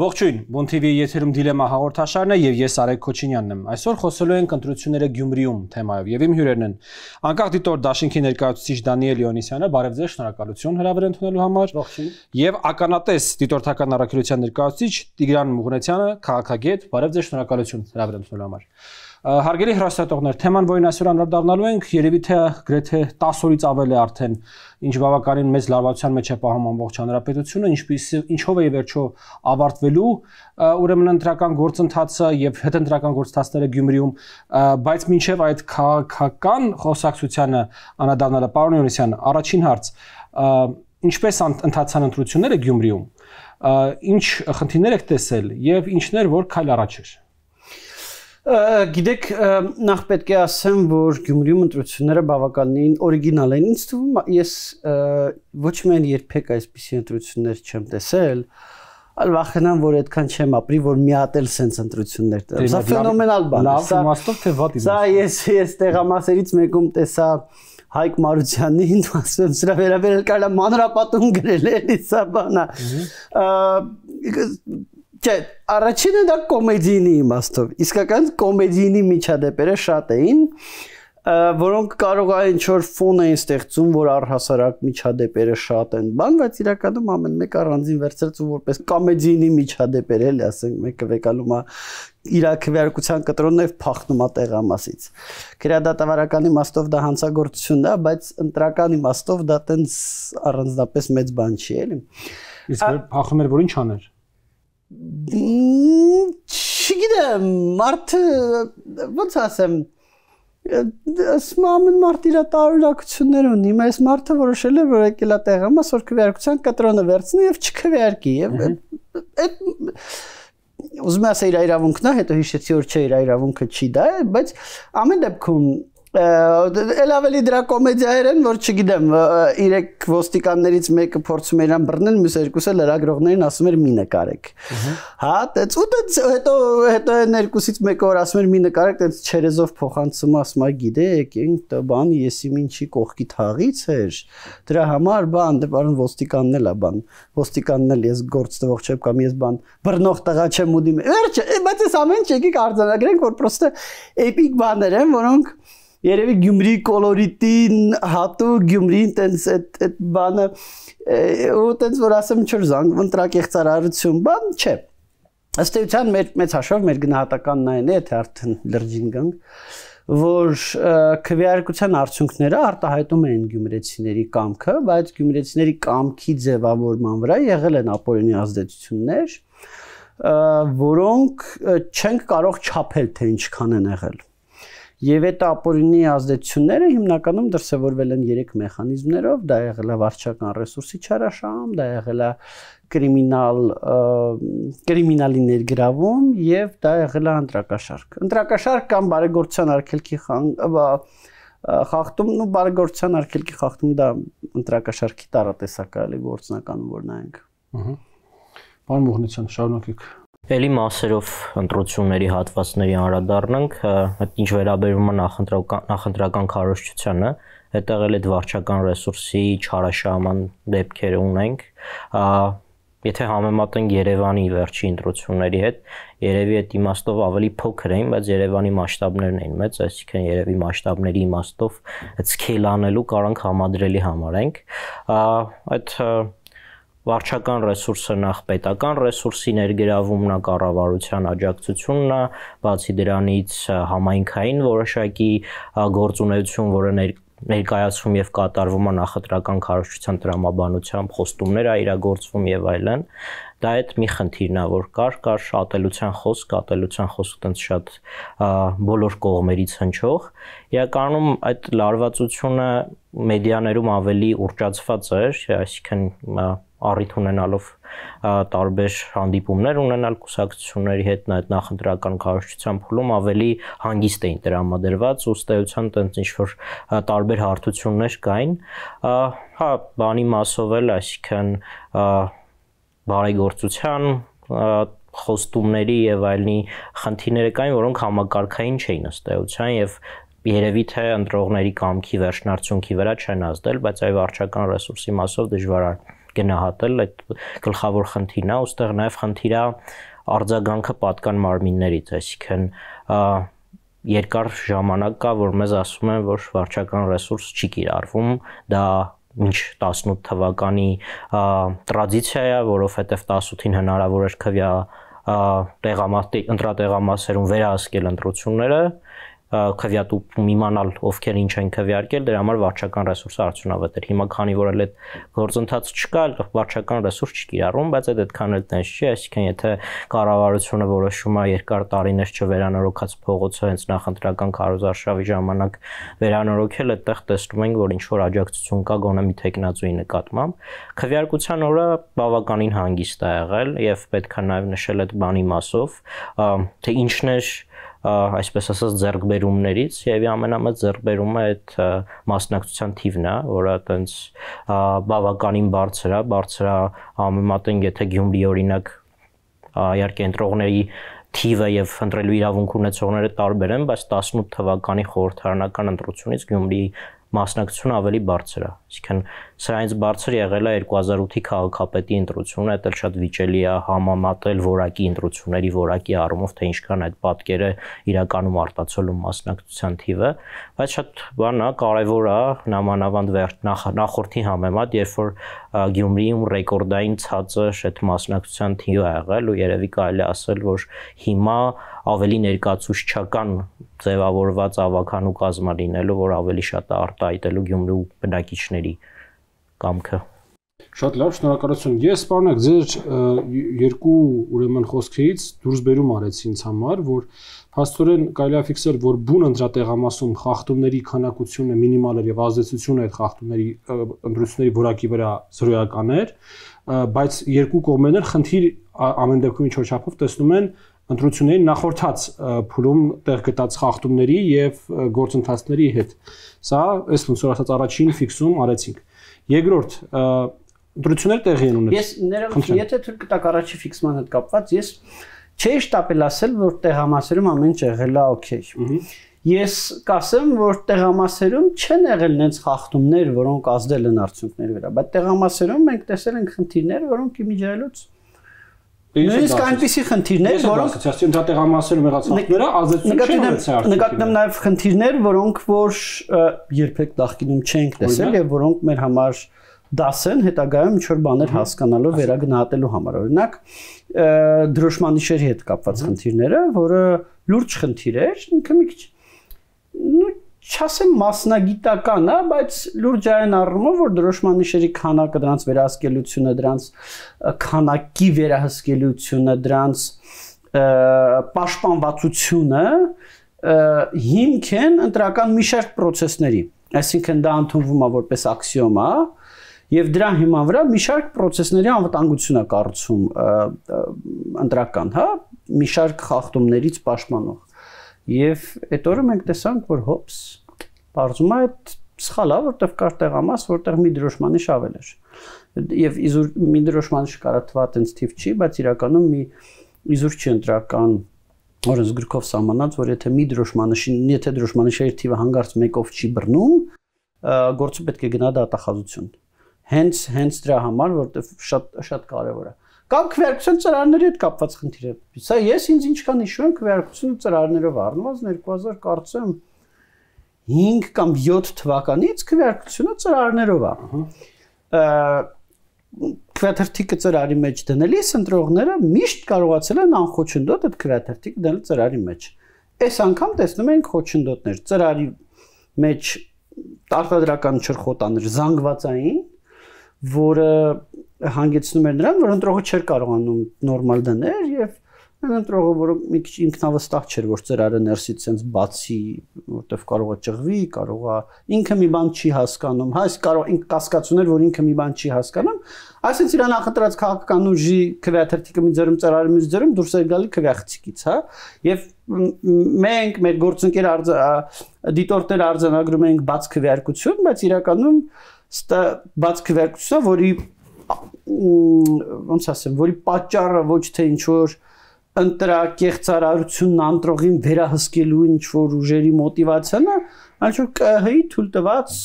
Ողջույն, Բուն TV եթերում դիլեմա հաղորդաշարն է եւ ես Արեգ Քոչինյանն եմ։ Այսօր խոսելու ենք ընտրությունները Գյումրիում թեմայով եւ իմ հյուրերն են անկախ դիտոր Դաշինքի ներկայացուցիչ Դանիել Իոնիսյանը, բարև ձեզ, շնորհակալություն հրավեր ընդունելու համար։ Ողջույն։ Եվ ականատես դիտորդական առաքելության ներկայացուցիչ Տիգրան Մուղնեցյանը, քաղաքագետ, բարև ձեզ, շնորհակալություն հրավեր ընդունելու համար։ Հարգելի հեռուստատողներ, թեման, որին այսօր անդրադառնալու ենք, երևի թե գրեթե 10 օրից ավել է արդեն, ինչ բավականին մեծ լարվածության մեջ է պահում ամբողջ հանրապետությունը, ինչով է վերջո ավարտվելու ուրեմն ընտրական գործընթացը եւ հետընտրական գործընթացները Գյումրիում, բայց մինչեւ այդ քաղաքական խոսակցությանը անդրադառնալը, պարոն Իոնիսյան, առաջին հարց, ինչպես ընթացան ընտրությունները Գյումրիում, ինչ խնդիրներ եք տեսել եւ ինչներ որ քայլ առաջ էր։ Գիտեք, նախ պետք է ասեմ, որ Գյումրիում ընտրությունները բավականին օրիգինալ են։ Ինձ թվում է, ես ոչ միայն երբեք այսպիսի ընտրություններ չեմ տեսել, այլ վախենամ, որ այդքան չեմ ապրի, որ մի հատ էլ սենց ընտրություններ տամ։ Սա ֆենոմենալ բան է։ Լավ իմաստով թե վատ իմաստով։ Սա ես տեղամասերից մեկում տեսա Հայկ Մարությանին, ասում եմ, սրա վերաբերել կարելի է մանրապատում գրել, էլի սա բանա։ Չէ, առաջինը դա կոմեդիի իմաստով, իսկական կոմեդիի միջադեպերը շատ էին, որոնք կարող է ինչ-որ ֆոն էին ստեղծում, որ առհասարակ միջադեպերը շատ են, բայց իրականում ամեն մեկ առանձին վերցրած ու որպես կոմեդիի միջադեպեր էլի, ասենք, մեկը վեկալում է իր քվեարկության կտրոնն եւ փախնում է տեղամասից։ Քրեադատավարական իմաստով դա հանցագործություն է, բայց ընտրական իմաստով դա տենց առանձնապես մեծ բան չի, էլի։ Իսկ փախում էր, որ ինչ աներ։ Չգիտեմ, մարդը ոնց ասեմ, ամեն մարդ իր տարօրինակություններ ունի, այս մարդը որոշել է, որ եկել է տեղամաս, որ քվեարկության կտրոնը վերցնի եւ չքվեարկի, եւ այդ ուզում եմ ասել իր իրավունքն է, հետո հիշեցի որ չէ իր իրավունքը չի դա, բայց ամեն դեպքում էլ ավելի դրա կոմեդիաներ են, որ չգիտեմ, երեք ոստիկաններից մեկը փորձում էր իրան բռնել, մյուս երկուսը լրագրողներին ասում էր մի նկարեք։ Հա, դից ու դից հետո այն երկուսից մեկը որ ասում էր մի նկարեք, դից չերեզով փոխանցում ասում է, գիտեք, ինք բան եսի ինչի կողքի թաղից էր։ Դրա համար բան, դե բան ոստիկանն էլ է բան։ Ոստիկանն էլ ես գործ տվող չեմ կամ ես բան բռնող տղա չեմ ուդի։ Վերջը, բայց այս ամեն չեկի արձանագրենք, որ պրոստը էպիկ բաներ են, որոնք Երևի Գյումրի կոլորիտին հատուկ Գյումրին տենց այդ բանը ու տենց որ ասեմ ինչ-որ զանգ ընտրակեղծարարություն բան չէ։ Ըստ էության մեծ հաշվով մեր գնահատականն այն է, թե արդեն լրջին գանք, որ քվեարկության արդյունքները արտահայտում են գյումրեցիների կամքը, բայց գյումրեցիների կամքի ձևավորման վրա եղել են ապօրինի ազդեցություններ, որոնք չենք կարող չափել, թե ինչքան են եղել։ Եվ այդ ապօրինի ազդեցությունները հիմնականում դրսևորվել են 3 մեխանիզմներով, դա եղել է վարչական ռեսուրսի չարաշահում, դա եղել է կրիմինալի ներգրավում եւ դա եղել է ընտրակաշարք։ Ընտրակաշարք կամ բարեգործության արգելքի խախտումն ու բարեգործության արգելքի խախտումը դա ընտրակաշարքի տարատեսակ է, էլի գործնականում որ նայենք։ Պարոն Մուղնեցյան, շարունակեք։ Էլի մասերով ընտրությունների հատվածների անդրադառնանք, ինչ վերաբերում է նախընտրական քարոզչությանը, այդտեղ էլ այդ վարչական ռեսուրսի չարաշահման դեպքեր ունենք, եթե համեմատենք Երևանի վերջի ընտրությունների հետ, երևի այդ իմաստով ավելի փոքր էին, բայց Երևանի մասշտաբներն էին մեծ, այսինքն երևի մասշտաբների իմաստով այդ սկեյլ անելու կարանք համադրելի համարենք, այդ վարչական ռեսուրսը նախ պետական ռեսուրսի ներգրավումն է, կառավարության աջակցությունն է, բացի դրանից համայնքային որոշակի գործունեություն, որը ներկայացվում եւ կատարվում է նախընտրական քարոզչության տրամաբանությամբ, խոստումներ է իրագործվում եւ այլն։ Դա այդ մի խնդիրն է, որ կար ատելության խոսք տենց շատ բոլոր կողմերից հնչող։ Իրականում այդ լարվածությունը մեդիաներում ավելի ուռճացված էր, այսինքն առիթ ունենալով տարբեր հանդիպումներ ունենալ կուսակցությունների հետ այդ նախընտրական քարոզչության փուլում ավելի հանգիստ էին տրամադրված ու ըստ էության տենց ինչ-որ տարբեր հարթություններ կային, հա, բանի մասով էլ, այսինքն բարեգործության խոստումների եւ այլնի խնդիրները կային, որոնք համակարգային չէին ըստ էության եւ երևի թե ընտրողների կամքի վերջնարդյունքի վրա չեն ազդել, բայց այ վարչական ռեսուրսի մասով դժվար է գնահատել, այդ գլխավոր խնդիրն է, ուստեղ նաև խնդիր է արձագանքը պատկան մարմիններից, այսինքն երկար ժամանակ կա, որ մեզ ասում են, որ վարչական ռեսուրս չի կիրառվում, դա մինչ 18 թվականի տրադիցիա է, որովհետև 18-ին հնարավոր էր քվյա ընտրատեղամասերում վերահսկել ընտրությունները, քվյատուփում իմանալ ովքեր ինչ են քվյարկել, դրա համար վարչական ռեսուրսը արդյունավետ էր։ Հիմա քանի որ այդ գործընթացը չկա, վարչական ռեսուրս չի կիրառում, բայց այդքան էլ տենց չի, այսինքն եթե կառավարությունը որոշում է երկար տարիներ չվերանորոգած փողոցը հենց նախընտրական քարոզարշավի ժամանակ վերանորոգել, այդտեղ տեսնում ենք, որ ինչ որ աջակցություն կա գոնե մի տեխնացուի նկատմամբ։ Քվյարկության օրը բավականին հանգիստ է եղել եւ պետք է նաեւ նշել այդ բանի մասով, թե ինչն է այսպես ասած ձեռքբերումներից եւ ամենամեծ ձեռքբերումը այդ մասնակցության թիվն է, որը այտենց բավականին բարձր է համեմատենք եթե Գյումրի օրինակ իհարկե ընտրողների թիվը եւ ընտրելու իրավունք ունեցողները տարբեր են, բայց 18 թվականի խորհրդարանական ընտրությունից Գյումրիի մասնակցությունը ավելի բարձր է, այսինքն սրանից բարձր եղել է 2008-ի քաղաքապետի ընտրությունը, դա էլ շատ վիճելի է համեմատել որակի ընտրությունների որակի առումով, թե ինչքան այդ պատկերը իրականում արտացոլում մասնակցության թիվը, բայց շատ բան է, կարևոր է նամանավանդ նախորդի համեմատ, երբ որ Գյումրիում ռեկորդային ցածր այդ մասնակցության թիվը ա եղել ու երևի կարելի ասել, որ հիմա ավելի ներկայացուցչական ձևավորված ավականու կազմա լինելու, որ ավելի շատ է արտահայտելու Գյումրու բնակիչների կամքը։ Շատ լավ, շնորհակալություն։ Ես սպառնակ ձեր երկու ուրեմն խոսքերից դուրս բերում արեցի ինձ համար, որ փաստորեն կարելի է ֆիքսել, որ բուն ընտրատեղամասում խախտումների քանակությունը մինիմալ էր եւ ազդեցությունը այդ խախտումների ընտրությունների որակի վրա զրոյական էր, բայց երկու կողմերն էլ խնդիր ամեն դեպքում ինչ-որ չափով տեսնում են ընտրությունների նախորդած փուլում տեղ գտած խախտումների եւ գործընթացների հետ։ Սա այս ոնց որ ասած առաջին ֆիքսում արեցինք։ Երկրորդ ընտրություններ տեղի են ունեցել։ Ես ներողություն, եթե թույլ կտաք առաջի ֆիքսման հետ կապված, ես չէի շտապել ասել, որ տեղամասերում ամեն ինչ եղել է օքեյ։ Ես կասեմ, որ տեղամասերում չեն եղել նենց խախտումներ, որոնք ազդել են արդյունքների վրա, բայց տեղամասերում մենք տեսել ենք խնդիրներ, որոնք իմիջիայլուց նույնիսկ այնպիսի խնդիրներ, որոնք ընտրատեղամասերում եղած խախտումները ազդեցություն չունեցան։ Նկատեմ նաև խնդիրներ, որոնք որ երբեք նախկինում չենք տեսել եւ որոնք մեր համար դաս են հետագայում ինչ որ բաներ հասկանալով վերագնահատելու համար։ Օրինակ դրոշմանիշերի հետ կապված խնդիրները, որը լուրջ խնդիր էր, ինքը մի քիչ չասեմ մասնագիտական է, բայց լուրջ այն առումով, որ դրոշմանիշերի քանակը, դրանց վերահսկելությունը, դրանց քանակի վերահսկելությունը, դրանց պաշտպանվածությունը հիմք են ընտրական մի շարք process-ների, այսինքն դա ընդունվում է որպես աքսիոմա, եւ դրա հիման վրա մի շարք process-ների անվտանգություն է կառուցում ընտրական, հա, մի շարք խախտումներից պաշտպանող։ Եվ այդ օրը մենք տեսանք, որ հոպս, բարձում է այդ սխալ է, որտեղ կար տեղամաս, որտեղ մի դրոշմանիշ ավել էր։ Եվ իզուր մի դրոշմանիշ կարա թվա տենց թիվ չի, բայց իրականում մի իզուր չի ընտրական օրենսգրքով սահմանած, որ եթե մի դրոշմանիշին, եթե դրոշմանիշերի թիվը հանգարց մեկով չի բռնում, գործը պետք է գնա դատախազություն։ Հենց դրա համար, որտեղ շատ կարևոր է։ Կամ քվեարկության ծրարների հետ կապված խնդիր է։ Սա ես ինձ ինչքան հիշում եմ քվեարկությունը ծրարներով առնված 2000 կարծեմ 5 կամ 7 թվականից քվեարկությունը ծրարներով է։ Քվեաթերթիկը ծրարի մեջ դնելիս ընտրողները միշտ կարողացել են անխոչնդոտ այդ քվեաթերթիկը դնել ծրարի մեջ։ Այս անգամ տեսնում ենք խոչնդոտներ ծրարի մեջ արտադրական չրխոտաներ զանգվածային, որը հանգեցնում էր նրան, որ ընտրողը չէր կարողանում նորմալ դնել եւ այն ընտրողը, որը մի քիչ ինքնավստահ չէր, որ ծրարը ներսից sense բացի, որտեվ կարող է ճղվի, կարող է ինքը մի բան չի հասկանում, հա, այս կարող ինքը կասկածուներ, որ ինքը մի բան չի հասկանում, այսինքն իր նախընտրած քաղաքական ուժի քվեաթերթիկը մի ձեռում ծրարը մյուս ձեռում դուրս է գալի քվեախցիկից, հա, եւ մենք մեր գործընկեր դիտորդները արձանագրում ենք բաց քվեարկություն, բայց իրականում բաց քվեարկությունը, որի ոնց ասեմ, որի պատճառը ոչ թե ինչ որ ընտրակեղծարարությունն անտրողին վերահսկելու ինչ որ ուժերի մոտիվացիան է, այլ որ ԿՀ-ի թույլ տված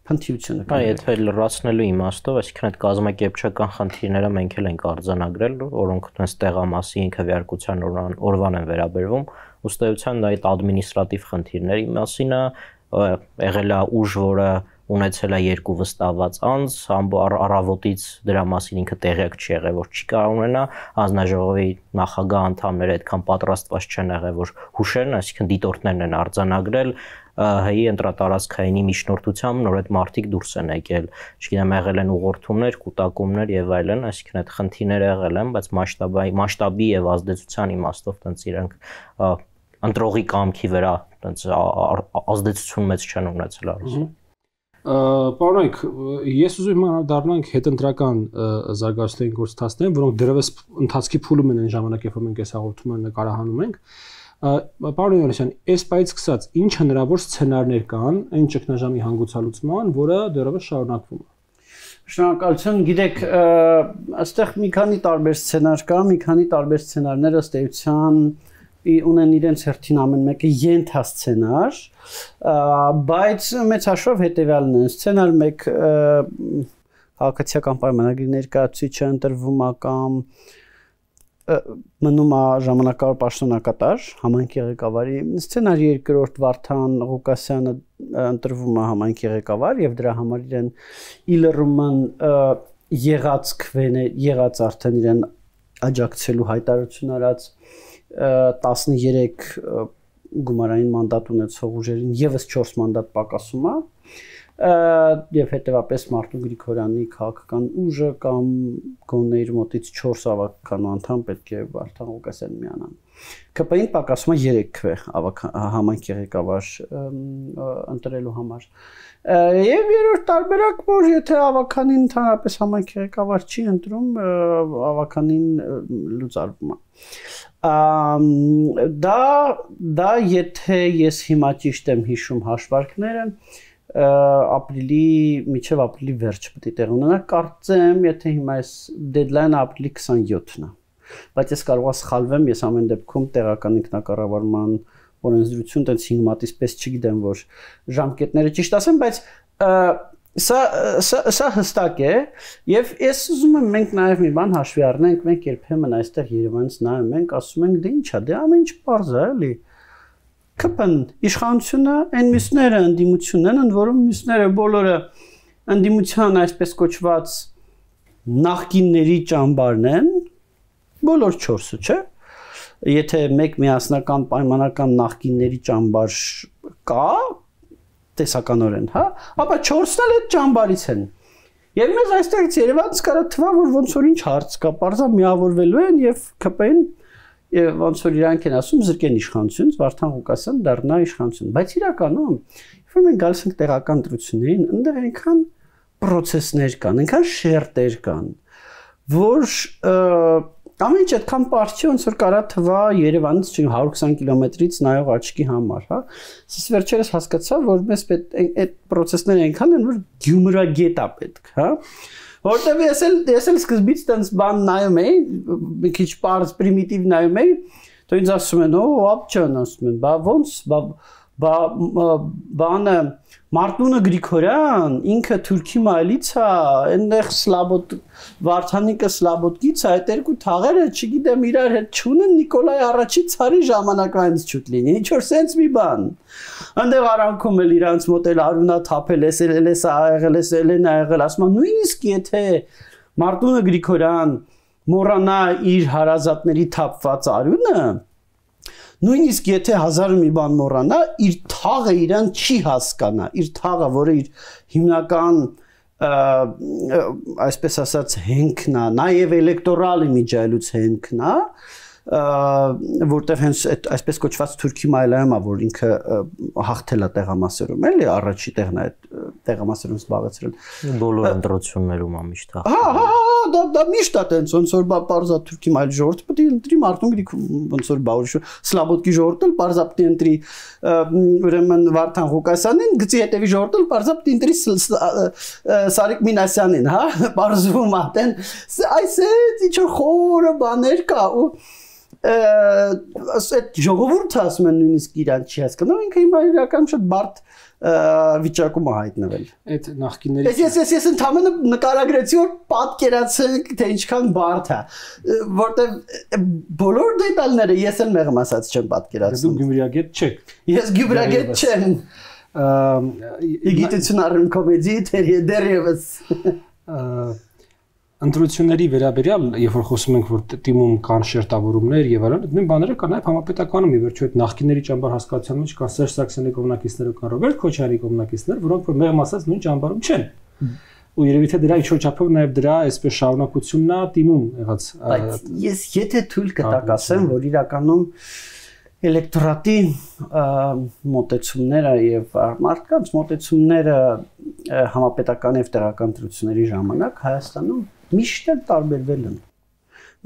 փնթիությունը։ Այո, եթե լրացնելու իմաստով, այսինքն այդ կազմակերպչական խնդիրները մենք էլ ենք արձանագրել, որոնք այնպես տեղամասի քվեարկության օրվան են վերաբերվում, ըստեյության դա այդ ադմինիստրատիվ խնդիրների մասին է, եղել է ուժ, որը ունեցել է երկու վստահված անձ, առավոտից դրա մասին ինքը տեղյակ չի եղել, որ չի կարող ունենա, հանձնաժողովի նախագահ անդամները այդքան պատրաստված չեն եղել, որ հուշեն, այսինքն դիտորդներն են արձանագրել, ՀՀ-ի ընտրատարածքայինի միջնորդությամբ նոր այդ մարտիկ դուրս են եկել, չգիտեմ, եղել են ուղղորդումներ, կուտակումներ եւ այլն, այսինքն այդ խնդիրները եղել են, բայց մասշտաբի եւ ազդեցության իմաստով տենց իրանք ընտրողի կամքի վրա տենց ազդեցություն մեծ չեն ունեցել առանց։ Պարոնայք, ես ուզում եմ դառնանք հետընտրական զարգացումներին գործընթացներին, որոնք դեռևս ընթացքի փուլում են այն ժամանակ, երբ մենք այս հաղորդումը նկարահանում ենք։ Պարոն Յովհաննիսյան, այս պայից սկսած ինչ հնարավոր սցենարներ կան այն ճգնաժամի հանգուցալուծման, որը դեռևս շարունակվում է։ Շնորհակալություն, գիտեք, այստեղ մի քանի տարբեր սցենար կա, մի քանի տարբեր սցենարներ ըստ էության ունեն իրենց հերթին ամեն մեկը ենթասցենար, բայց մեծ հաշվով հետևյալն է, սցենար 1 քաղաքացիական պայմանագրի ներկայացուցիչը ընտրվում է կամ մնում է ժամանակավոր պաշտոնակատար համայնքի ղեկավարի, սցենար 2 Վարդան Ղուկասյանը ընտրվում է համայնքի ղեկավար եւ դրա համար իրեն իլրումն եղած արդեն իրեն աջակցելու հայտարարություն արած 13 գումարային մանդատ ունեցող ուժերին եւս 4 մանդատ պակասում է եւ հետեւապես Մարտուն Գրիգորյանի քաղաքական ուժը կամ գոնե իր մոտից 4 ավականու անդամ պետք է Վարդան Ղուկասյանին միանան։ ԿՊ-ին պակասում է 3 քվե համայնքի ղեկավար ընտրելու համար։ Եվ երրորդ տարբերակ, որ եթե ավականին ընդհանրապես համայնքի ղեկավար չի ընտրում, ավականին լուծարվում է։ Դա եթե ես հիմա ճիշտ եմ հիշում հաշվարկները, մինչև ապրիլի վերջ պետք է տեղ ունենա, կարծեմ, եթե հիմա այս դեդլայնը ապրիլի 27-ն է, բայց ես կարող եմ սխալվեմ, ես ամեն դեպքում տեղական ինքնակառավարման օրենսդրություն տենց 5 մատից պես չգիտեմ, որ ժամկետները ճիշտ ասեմ, բայց սա հստակ է եւ ես ուզում եմ մենք նաեւ մի բան հաշվի առնենք, մենք երբեմն այստեղ Երևանից նայում ենք, ասում ենք դե ի՞նչ է, դե ամեն ինչ պարզ է, էլի։ ԿՊ-ն իշխանությունը, այն մյուսները ընդդիմությունն են, ընդ որում մյուսները բոլորը ընդդիմության այսպես կոչված նախկինների ճամբարն են, բոլոր 4-ը, չէ՞։ Եթե մեկ միասնական պայմանական նախկինների ճամբար կա, տեսականորեն, հա, ապա 4-ն էլ այդ ճամբարից են։ Եվ մեզ այստեղից Երևանից կարա թվա, որ ոնց որ ինչ հարց կա, պարզա միավորվելու են եւ ԿՊ-ին ոնց որ իրանք են ասում զրկեն իշխանությունից, Վարդան Ղուկասյան դառնա իշխանություն, բայց իրականում, երբ մենք գալիս ենք տեղական ընտրություններին, այնտեղ այնքան process-ներ կան, այնքան շերտեր կան, որ ամեն ինչ այդքան պարզ ոնց որ կարա թվա Երևանից 120 կիլոմետրից նայող աչքի համար, հա։ Ես վերջերս հասկացա, որ մեզ այդ process-ները այնքան են, որ գյումրագետ է պետք, հա։ Որտեւ ես էլ սկզբից տենց բան նայում էի, մի քիչ պարզ պրիմիտիվ նայում էի, դու ինձ ասում են, ապչան ասում են, բա ոնց, բանը Մարտունը Գրիգորյան, ինքը թուրքի մայլից է, այնտեղ Սլաբոտ Վարդանիկը Սլաբոտկից է, այդ երկու թաղերը, չգիտեմ, իրար հետ չունեն Նիկոլայ առաջի ցարի ժամանակվանից չուտ լինի, ինչ որ սենց մի բան։ Այնտեղ արանքում էլ իրանց մոտ էլ Արունա թափել, էսել էս աղել, էս Էլենա աղել, ասում են նույնիսկ եթե Մարտունը Գրիգորյան մոռանա իր հարազատների թափված արյունը, նույնիսկ եթե 1000 մի բան մոռանա, իր թաղը իրան չի հասկանա, իր թաղը, որը իր հիմնական այսպես ասած հենքն է, նաև էլեկտորալ իմիջայլուց հենքն է, որտեղ հենց այդ այսպես կոչված թուրքի մայլայում է, որ ինքը հաղթել է տեղամասերում, էլի առաջի տեղն է այդ տեղամասերում զբաղեցրել։ Բոլոր ընտրություններում է միշտ է։ Հա, դա միշտ է տենց, ոնց որ պարզա թուրքի մայլ ժողովուրդը պետք է ընտրի Մարտուն Գրիգորյան, ոնց որ բաուրիշը Սլաբոտկի ժողովուրդը պարզա պետք է ընտրի ուրեմն Վարդան Ղուկասյանին, գծի հետևի ժողովուրդը պարզա պետք է ընտրի Սարիկ Մինասյանին, հա, պարզվում է տեն, այս ինչ որ խորը բաներ կա ու այդ ժողովուրդը ասում են նույնիսկ իրան չի հասկանում, ինքը հիմա իրական շատ բարդ վիճակում է հայտնվել։ Այդ նախկինների Ես ընդհանրապես նկարագրեցի որ պատկերացրեք թե ինչքան բարդ է, որտեվ բոլոր դետալները ես էլ մեղմ ասած չեմ պատկերացնում։ Դու գյումրիագետ չեք։ Ես գյումրիագետ չեմ։ Իգիտություն առն կոմեդի դերևս։ Ընտրությունների վերաբերյալ, երբ որ խոսում ենք, որ թիմում կան շերտավորումներ եւ այլն, նույն բաները կան նաեւ համապետականում, ի վերջո այդ նախկինների ճամբար հասկացության մեջ կան Սերժ Սարգսյանի կողմնակիցները, կան Ռոբերտ Քոչարյանի կողմնակիցներ, որոնք որ մեղմ ասած նույն ճամբարում չեն։ Ու երևի թե դրա ինչ-որ չափով նաեւ դրա այսպես շարունակությունն է թիմում եղած։ Բայց ես եթե թույլ կտակ ասեմ, որ իրականում էլեկտորատի մոտեցումները եւ մարդկանց մոտեցումները համապետական եւ տեղական ընտրությունների ժամանակ Հայաստանում միշտ էլ տարբերվել են։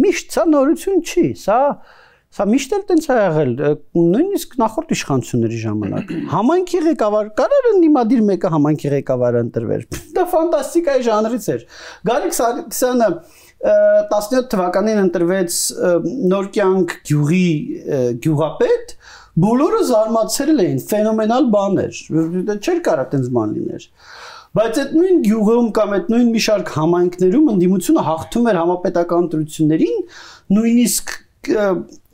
Միշտ սա նորություն չի, սա միշտ էլ տենց է եղել, նույնիսկ նախորդ իշխանությունների ժամանակ։ Համայնքի ղեկավար կարար ընդդիմադիր մեկը համայնքի ղեկավարը ընտրվեր։ Դա ֆանտաստիկայի ժանրից էր։ Գարիկ Սարգսյանը 17 թվականին ընտրվեց Նոր կյանք գյուղի գյուղապետ, բոլորը զարմացել էին, ֆենոմենալ բան էր, չէր կարա տենց բան լիներ։ Բայց այդ նույն գյուղում կամ այդ նույն մի շարք համայնքներում ընդդիմությունը հաղթում էր համապետական ընտրություններին, նույնիսկ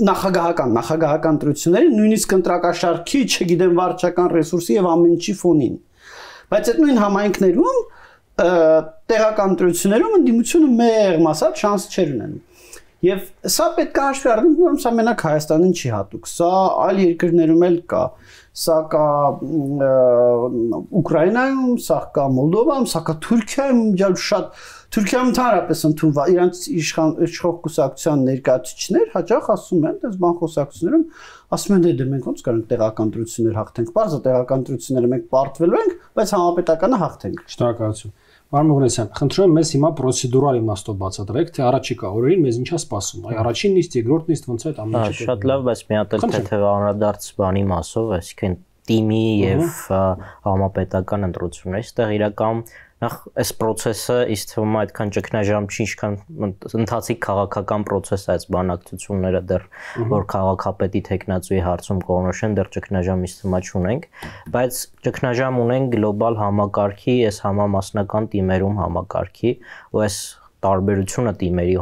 նախագահական ընտրություններին, նույնիսկ ընտրակաշարքի, չգիտեմ, վարչական ռեսուրսի եւ ամեն ինչի ֆոնին։ Բայց այդ նույն համայնքներում տեղական ընտրություններում ընդդիմությունը մեղմ ասած շանս չեր ունենում։ Եվ սա պետք է հաշվի առնել, որ սա մենակ Հայաստանին չի հատուկ, սա այլ երկրներում էլ կա, սա կա Ուկրաինայում, սա կա Մոլդովայում, սա կա Թուրքիայում, շատ Թուրքիայում ընդհանրապես ընդունված իրանց իշխող կուսակցության ներկայացուցիչներ հաճախ ասում են, այս բան խոսակցություններում ասում են դե մենք ոնց կարանք տեղական ընտրություններ հաղթենք, բարձր տեղական ընտրությունները մենք պարտվելու ենք, բայց համապետականը հաղթենք։ Շնորհակալություն։ Պարոն Մողրոսյան, խնդրում եմ մեզ հիմա պրոցեդուրալ իմաստով բացատրեք, թե առաջիկա օրերին մեզ ինչ է սպասում։ Այ առաջին նիստ, երկրորդ նիստ ոնց է այդ ամեն ինչը։ Շատ լավ, բայց մի հատ էլ թեթև անդրադարձ բանի մասով, այսինքն թիմի եւ համապետական ընտրություններ, այստեղ իրական նախ այս process-ը իս թվում է այդքան ճգնաժամ չի, ինչքան ընթացիկ քաղաքական process է այս բանակցությունները դեռ որ քաղաքապետի տեխնացուի հարցում կողնոշեն դեռ ճգնաժամ իս թվում է չունենք, բայց ճգնաժամ ունենք գլոբալ համակարգի, այս համամասնական թիմերում համակարգի, ու այս տարբերությունը թիմերի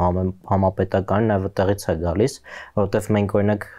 համապետական նաև այդտեղից է գալիս, որովհետև մենք օրինակ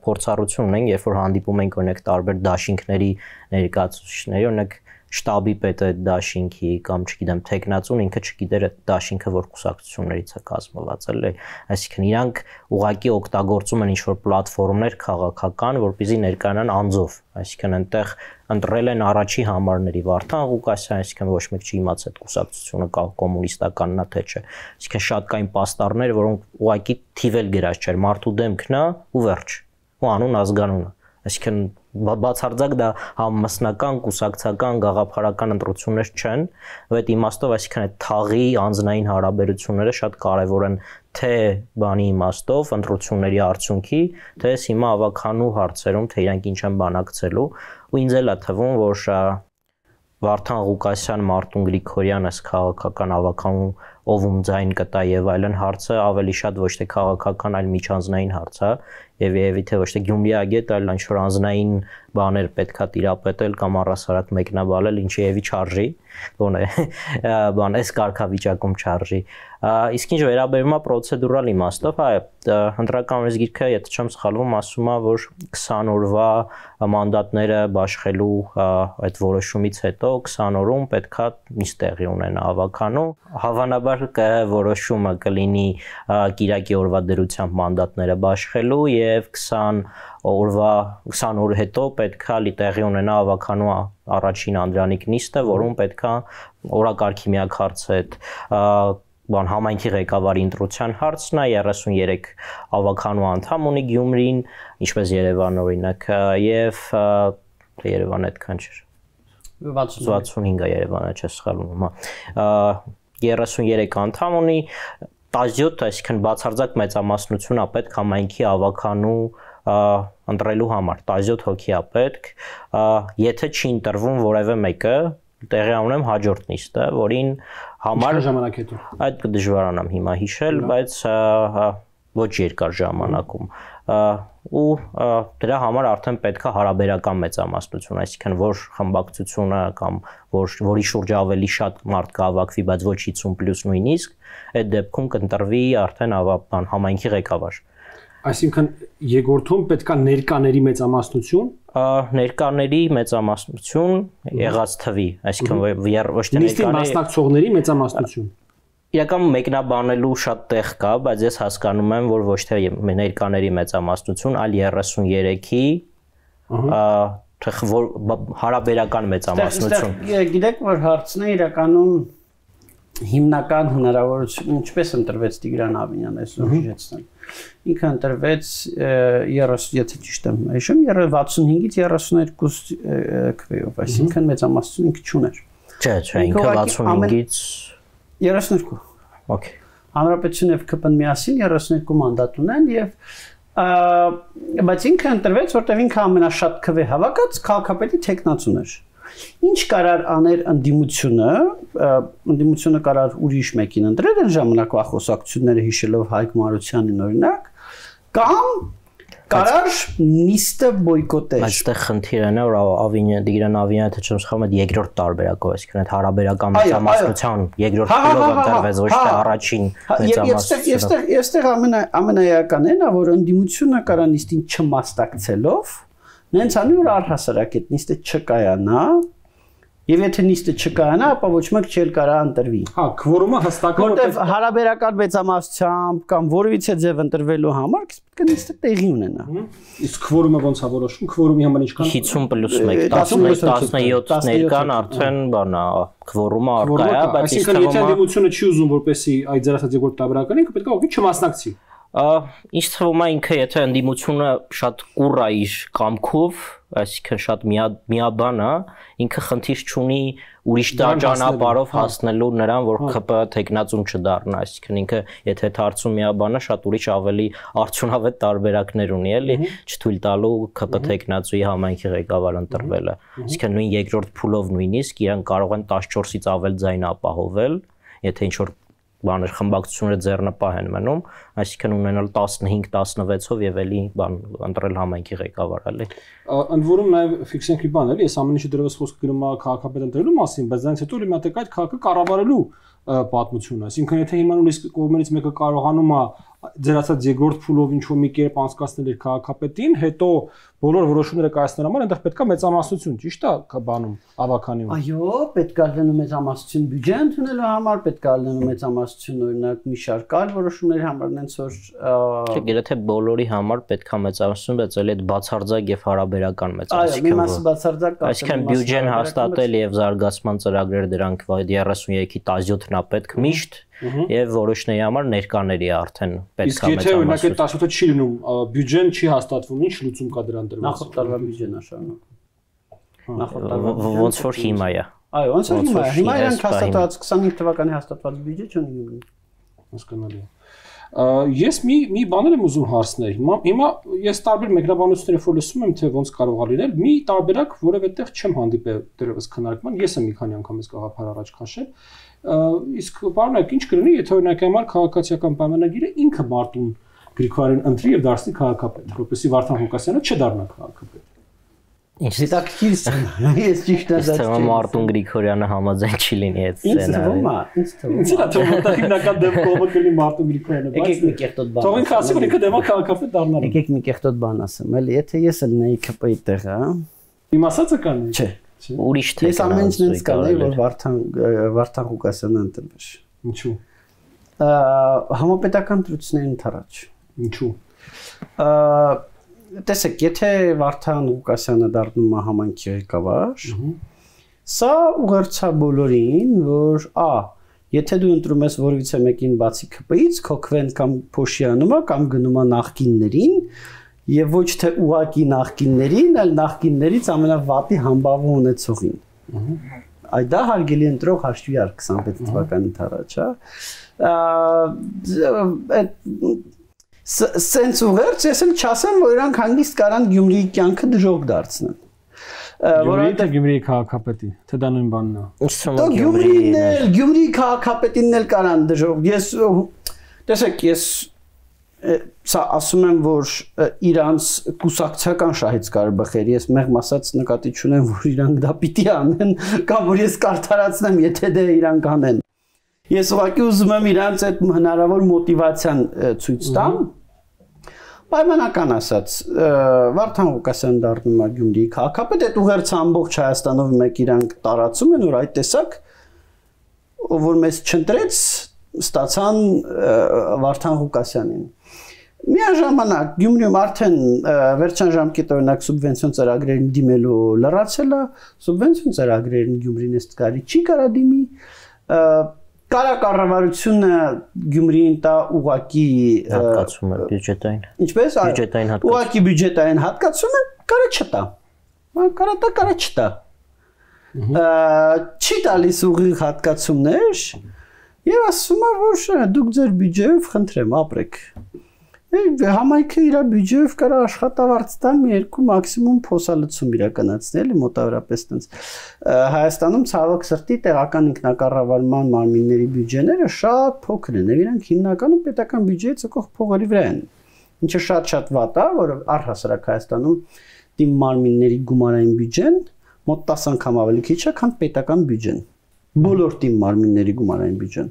փորձառություն ունենք, երբ որ հանդիպում ենք օրինակ տարբեր դաշինքների ներկայացուցիչների, օրինակ շտաբի պետը դաշինքի կամ չգիտեմ տեխնացուն ինքը չգիտեր այդ դաշինքը որ կուսակցություններից է կազմված էլի, այսինքն իրանք ուղղակի օգտագործում են ինչ-որ պլատֆորմներ քաղաքական, որպեսզի ներկայանան անձով, այսինքն այնտեղ ընտրել են առաջի համարների Վարդան Ղուկասյան, այսինքն ոչ մեկ չի իմացել այդ կուսակցությունը կա կոմունիստականն է թե չէ, այսինքն շատ կային պաստառներ, որոնք ուղղակի թիվել գրած չէր, մարդու դեմքն է ու վերջ, ու անուն ազգանունը, այսինքն բացարձակ դա համամասնական, կուսակցական, գաղափարական ընտրություններ չեն, ու այդ իմաստով, այսինքն այդ թաղի անձնային հարաբերությունները շատ կարևոր են թե բանի իմաստով, ընտրությունների արդյունքի, թե հիմա ավականու հարցերում, թե իրանք ինչ են բանակցելու, ու ինձ էլ է թվում, որ Վարդան Ղուկասյան, Մարտուն Գրիգորյան այս քաղաքական ավականու ով ձայն կտա եւ այլն հարցը ավելի շատ ոչ թե քաղաքական, այլ միջանձնային հարց է եւ երևի թե ոչ թե գյումրիագետ, այլ ինչ որ անձնային բաներ պետքա տիրապետել կամ առասարակ մեկնաբանել, ինչի եւի չարժի, բան այս կարգավիճակում չարժի։ Իսկ ինչ վերաբերում է պրոցեդուրալ իմաստով, ընտրական օրենսգիրքը, եթե չեմ սխալվում, ասում է, որ 20 օրվա մանդատները բաշխելու այդ որոշումից հետո 20 օրում պետքա նիստ տեղի ունենա ավականու, հավանաբար որոշումը կլինի կիրակի օրվա դրությամբ մանդատները բաշխելու եւ 20 օր հետո պետքա տեղի ունենա ավականու առաջին անդրանիկ նիստը, որում պետքա օրակարգի միակ հարցը այդ բան համայնքի ղեկավարի ընտրության հարցն է 33 ավականու անդամ ունի Գյումրին, ինչպես Երևան օրինակ, եւ Երևանը այդքան չէր 65-ը Երևանը չէ սխալվում, 33 անդամ ունի 17, այսինքն բացարձակ մեծամասնություն է պետք համայնքի ավականու ընտրելու համար, 17 հոգի է պետք, եթե չի ընտրվում որևէ մեկը, տեղի ունեմ հաջորդ նիստը, որին համար ժամանակ հետո այդ կդժվարանամ հիմա հիշել, բայց ոչ երկար ժամանակում ու դրա համար արդեն պետք է հարաբերական մեծամասնություն, այսինքն որ խմբակցությունը կամ որի շուրջ ավելի շատ մարդ կհավաքվի, բայց ոչ 50+ նույնիսկ, այդ դեպքում կընտրվի արդեն համայնքի ղեկավար։ Այսինքն երկրորդում պետք է ներկաների մեծամասնություն, ներկաների մեծամասնություն եղած թվի, այսինքն ոչ թե ներկաների մասնակցողների մեծամասնություն։ Իրական մեկնաբանելու շատ տեղ կա, բայց ես հասկանում եմ, որ ոչ թե ներկաների մեծամասնություն, այլ 33-ի հարաբերական մեծամասնություն։ Գիտեք, որ հարցն է իրականում հիմնական հնարավորություն ինչպես ընտրվեց Տիգրան Ավինյանը, այսօր հիշեցնել։ Ինքը ընտրվեց 30, եթե ճիշտ եմ հիշում, 65-ից 32 քվեով, այսինքն մեծամասնություն ինքը չուներ։ Չէ, ինքը 65-ից 32։ Okay։ Հանրապետություն եւ ԿՊ-ն միասին 32 մանդատ ունեն եւ բայց ինքը ընտրվեց, որտեղ ինքը ամենաշատ քվե հավաքած քաղաքապետի տեխնացուն էր։ Ինչ կարար աներ ընդդիմությունը կարար ուրիշ մեկին ընտրել այն ժամանակվա խոսակցությունները հիշելով Հայկ Մարությանին օրինակ, կամ կարար նիստը բոյկոտել։ Բայց այդտեղ խնդիրն է, որ Տիգրան Ավինյանը թե չեմ սխալվում, երկրորդ տարբերակով, այսինքն այդ հարաբերական մեծամասնության երկրորդ փուլով ընտրվեց, ոչ թե առաջին մեծամասնությունը։ Եստեղ ամենաեականն է, որ ընդդիմությունը կարա նիստին չմասնակցելով, նենց անի որ առհասարակ այդ նիստը չկայանա, եւ եթե նիստը չկայանա, ապա ոչ մեկ չել կարա ընտրվի։ Հա, քվորումը հստակ է, որտեղ հարաբերական մեծամասնությամբ կամ որևիցե ձև ընտրվելու համար պետք է նիստը տեղի ունենա։ Իսկ քվորումը ոնց է որոշվում։ Քվորումի համար ինչքան 50+1 17 ներկան արդեն բանա քվորումը արկա է, բայց այսինքն եթե ընդդիմությունը չի ուզում որպեսի այդ ձեռացած երկրորդ տարբերակն ինքը պետք է ուղղակի չմասնակցի։ Ինչ թվում է ինքը եթե ընդդիմությունը շատ կուռ է իր կամքով, այսինքն շատ միաբան է, ինքը խնդիր չունի ուրիշ ճանապարհով հասնելու նրան, որ ԿՊ տեխնացուն չդառնա, այսինքն ինքը եթե դարձում միաբան է, շատ ուրիշ ավելի արդյունավետ տարբերակներ ունի, էլի, չթույլ տալու ԿՊ տեխնացուի համայնքի ղեկավար ընտրվելը։ Այսինքն նույն երկրորդ փուլով նույնիսկ իրեն կարող են 14-ից ավել ձայն ապահովել, եթե ինչ-որ բաներ խմբակցությունները ձեռնպահ են մնում, այսինքն ունենալ 15-16-ով եւ էլի բան ընտրել համայնքի ղեկավար, էլի։ Ընդ որում նաեւ ֆիքսենք մի բան էլի, ես ամեն ինչը դրվես խոսքը գրում եմ քաղաքապետ ընտրելու մասին, բայց դրանից հետո իմատեք այդ քաղաքը կառավարելու պատմությունը, այսինքն եթե հիմա նույնիսկ կողմերից մեկը կարողանում է ձեռացած երկրորդ փուլով ինչ-որ մի կերպ անցկացնել իր քաղաքապետին, հետո բոլոր որոշումները կայացնելու համար այնտեղ պետք է մեծամասնություն, ճիշտ է, բանում ավականիում։ Այո, պետք է լինի մեծամասնություն բյուջե ընդունելու համար, պետք է լինի մեծամասնություն օրինակ մի շարք այլ որոշումների համար, նենց որ Չէ, գրեթե բոլորի համար պետք է մեծամասնություն, բայց էլի այդ բացարձակ եւ հարաբերական մեծամասնություն։ Այո, մի մասը բացարձակ, այսինքն բյուջեն հաստատել եւ զարգացման ծրագրեր դրանք 33-ի 17-ն է պետք միշտ եւ որոշների համար ներկաների արդեն պետք է մեծամասնություն։ Իսկ եթե օրինակ այդ 17-ը չի լինում, բյուջեն չի հաստատվում, ինչ լուծում կա դրան դրված։ Նախորդ տարվա բյուջեն է շարունակվում։ Նախորդ տարվա ոնց որ հիմա է։ Այո, ոնց որ հիմա է։ Հիմա իրանք հաստատված 25 թվականի հաստատված բյուջե չունի։ Հասկանալի է։ Ես մի բաներ եմ ուզում հարցնել։ Հիմա ես տարբեր մեկնաբանություններ որ լսում եմ, թե ոնց կարող է լինել, մի տարբերակ որևէ տեղ չեմ հանդիպել դեռևս քննարկման, ես եմ մի քանի անգամ ես գաղափար առաջ քաշել։ Իսկ պարոնակ ինչ կլինի, եթե օրինակ համար քաղաքացիական պայմանագիրը ինքը Մարտուն Գրիգորյանին ընտրի եւ դարձնի քաղաքապետ, որպեսզի Վարդան Ղուկասյանը չդառնա քաղաքապետ։ Ինչ դիտակիր է, ես ճիշտ եմ ասում, Մարտուն Գրիգորյանը համաձայն չի լինի այդ սցենարը։ Ինձ թվում է, հիմնական դեպքը կողմը կլինի Մարտուն Գրիգորյանը, բայց եկեք մի կեղտոտ բան։ Թող ինքը ասի, որ ինքը դեմա քաղաքապետ դառնալու։ Եկեք մի կեղտոտ բան ասեմ, էլի, եթե ես լինեի ԿՊ-ի տեղը, իմ ասածը կան։ Չէ։ Ուրիշ թե ես ամեն ինչ ինձ կանեի, որ Վարդան Ղուկասյանը ընտրվեր։ Ինչու։ Համապետական ընտրություններին թռաջ։ Ինչու։ Տեսեք, եթե Վարդան Ղուկասյանը դառնում է համայնքի ղեկավար, սա ուղերձա բոլորին, որ եթե դու ընտրում ես որևիցե մեկին բացի ԿՊ-ից, քո քվեն կամ փոշիանում է կամ գնում է նախկիններին, եւ ոչ թե ուղակի նախկիններին, այլ նախկիններից ամենավատի համբավը ունեցողին։ Այդ դա հարգելի ընտրող հաշվի առ 25 թվականի առաջ, Սենց ուղերձ ես էլ չասեմ, որ իրանք հանգիստ կարան Գյումրիի կյանքը դժոխք դարձնեն։ Գյումրիի քաղաքապետի, թե դա նույն բանն է։ Գյումրիի քաղաքապետինն էլ կարան դժոխք։ Տեսեք, ես Սա ասում եմ, որ իրանց կուսակցական շահից կարող բխեր։ Ես մեղմ ասած նկատի չունեմ, որ իրանք դա պիտի անեն, կամ որ ես կարդարացնեմ, եթե դե իրանք անեն։ Ես ուղղակի ուզում եմ իրանց այդ հնարավոր մոտիվացիան ցույց տամ։ Պայմանական ասած, Վարդան Ղուկասյանն դառնում է Գյումրիի քաղաքապետ, այդ ուղերձը ամբողջ Հայաստանով մեկ իրանք տարածում են, որ այդ տեսակ, որ մեզ չընտրեց, ստացան Վարդան Ղուկասյանին։ Միաժամանակ Գյումրիում արդեն վերջին ժամկետը օրինակ սուբվենցիոն ծրագրերին դիմելու լրացել է, սուբվենցիոն ծրագրերին Գյումրին ըստ կարի չի կարա դիմի, կարա կառավարությունը Գյումրիին տա ուղակի հատկացում է բյուջետային։ Ինչպես բյուջետային հատկացում։ Ուղակի բյուջետային հատկացումը կարա չտա։ Կարա տա, կարա չտա։ Չի տալիս ուղիղ հատկացումներ եւ ասում է, որ դուք ձեր բյուջեով խնդրեմ ապրեք։ Համայնքը իր բյուջեով կարա աշխատավարձ տալ մի երկու մաքսիմում փոսալցում իրականացնել, մոտավորապես տենց։ Հայաստանում ցավոք սրտի տեղական ինքնակառավարման մարմինների բյուջեները շատ փոքր են, եւ իրանք հիմնականում պետական բյուջեից եկող փողերի վրա են։ Ինչը շատ վատ է, որ առհասարակ Հայաստանում թիմ մարմինների գումարային բյուջեն մոտ 10 անգամ ավելի քիչ է, քան պետական բյուջեն։ Բոլոր թիմ մարմինների գումարային բյուջեն։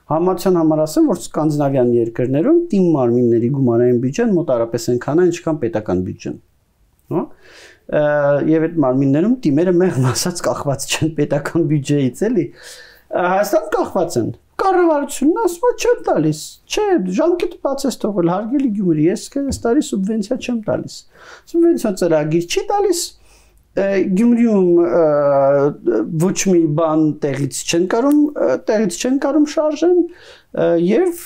Համացան համար ասեմ, որ սկանդինավյան երկրներում թիմ մարմինների գումարային բյուջեն մոտարապես այնքան է, ինչքան պետական բյուջեն։ Հա։ Եվ այդ մարմիններում թիմերը մեղմ ասած կախված չեն պետական բյուջեից, էլի։ Հայաստան կախված են։ Կառավարությունն ասում է չեմ տալիս։ Չէ, ժամկետը բաց ես թողել, հարգելի Գյումրի, ես քեզ տարի սուբվենցիա չեմ տալիս։ Սուբվենցիա ծրագիր չի տալիս։ Գյումրիում ոչ մի բան տեղից չեն կարում շարժեն եւ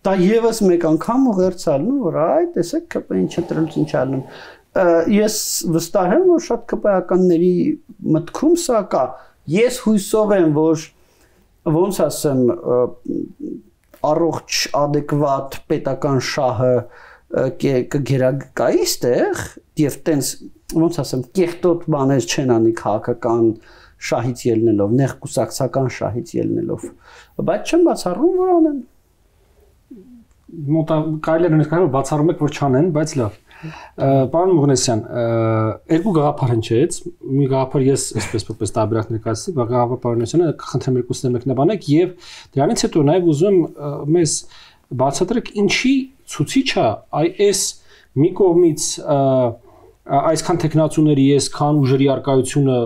դա եւս մեկ անգամ ուղերձալն որ այ տեսեք ԿՊ-ին ինչ ընտրելուց ինչ ալնում ես վստահ եմ որ շատ ԿՊ-ականների մտքում սա կա ես հույսով եմ որ ոնց ասեմ առողջ adekvat պետական շահը կգերակայի ստեղ եւ տենց ոնց ասեմ կեղտոտ բաներ չեն անի քաղաքական շահից ելնելով, նեղ կուսակցական շահից ելնելով, բայց չեմ բացառում որ անեն։ Մոտա կարելի է նույնիսկ բացառում եք որ չանեն, բայց լավ։ Պարոն Մուղնեսյան, երկու գաղափար հնչեց, մի գաղափար ես այսպես տարբերակ ներկայացրի, բայց գաղափար պարոն Մուղնեսյանը կխնդրեմ երկուսն էլ մեկնաբանեք եւ դրանից հետո նաեւ ուզում մեզ բացատրեք ինչի ցուցիչ է այս մի կողմից այսքան տեխնացուների այսքան ուժերի արկայությունը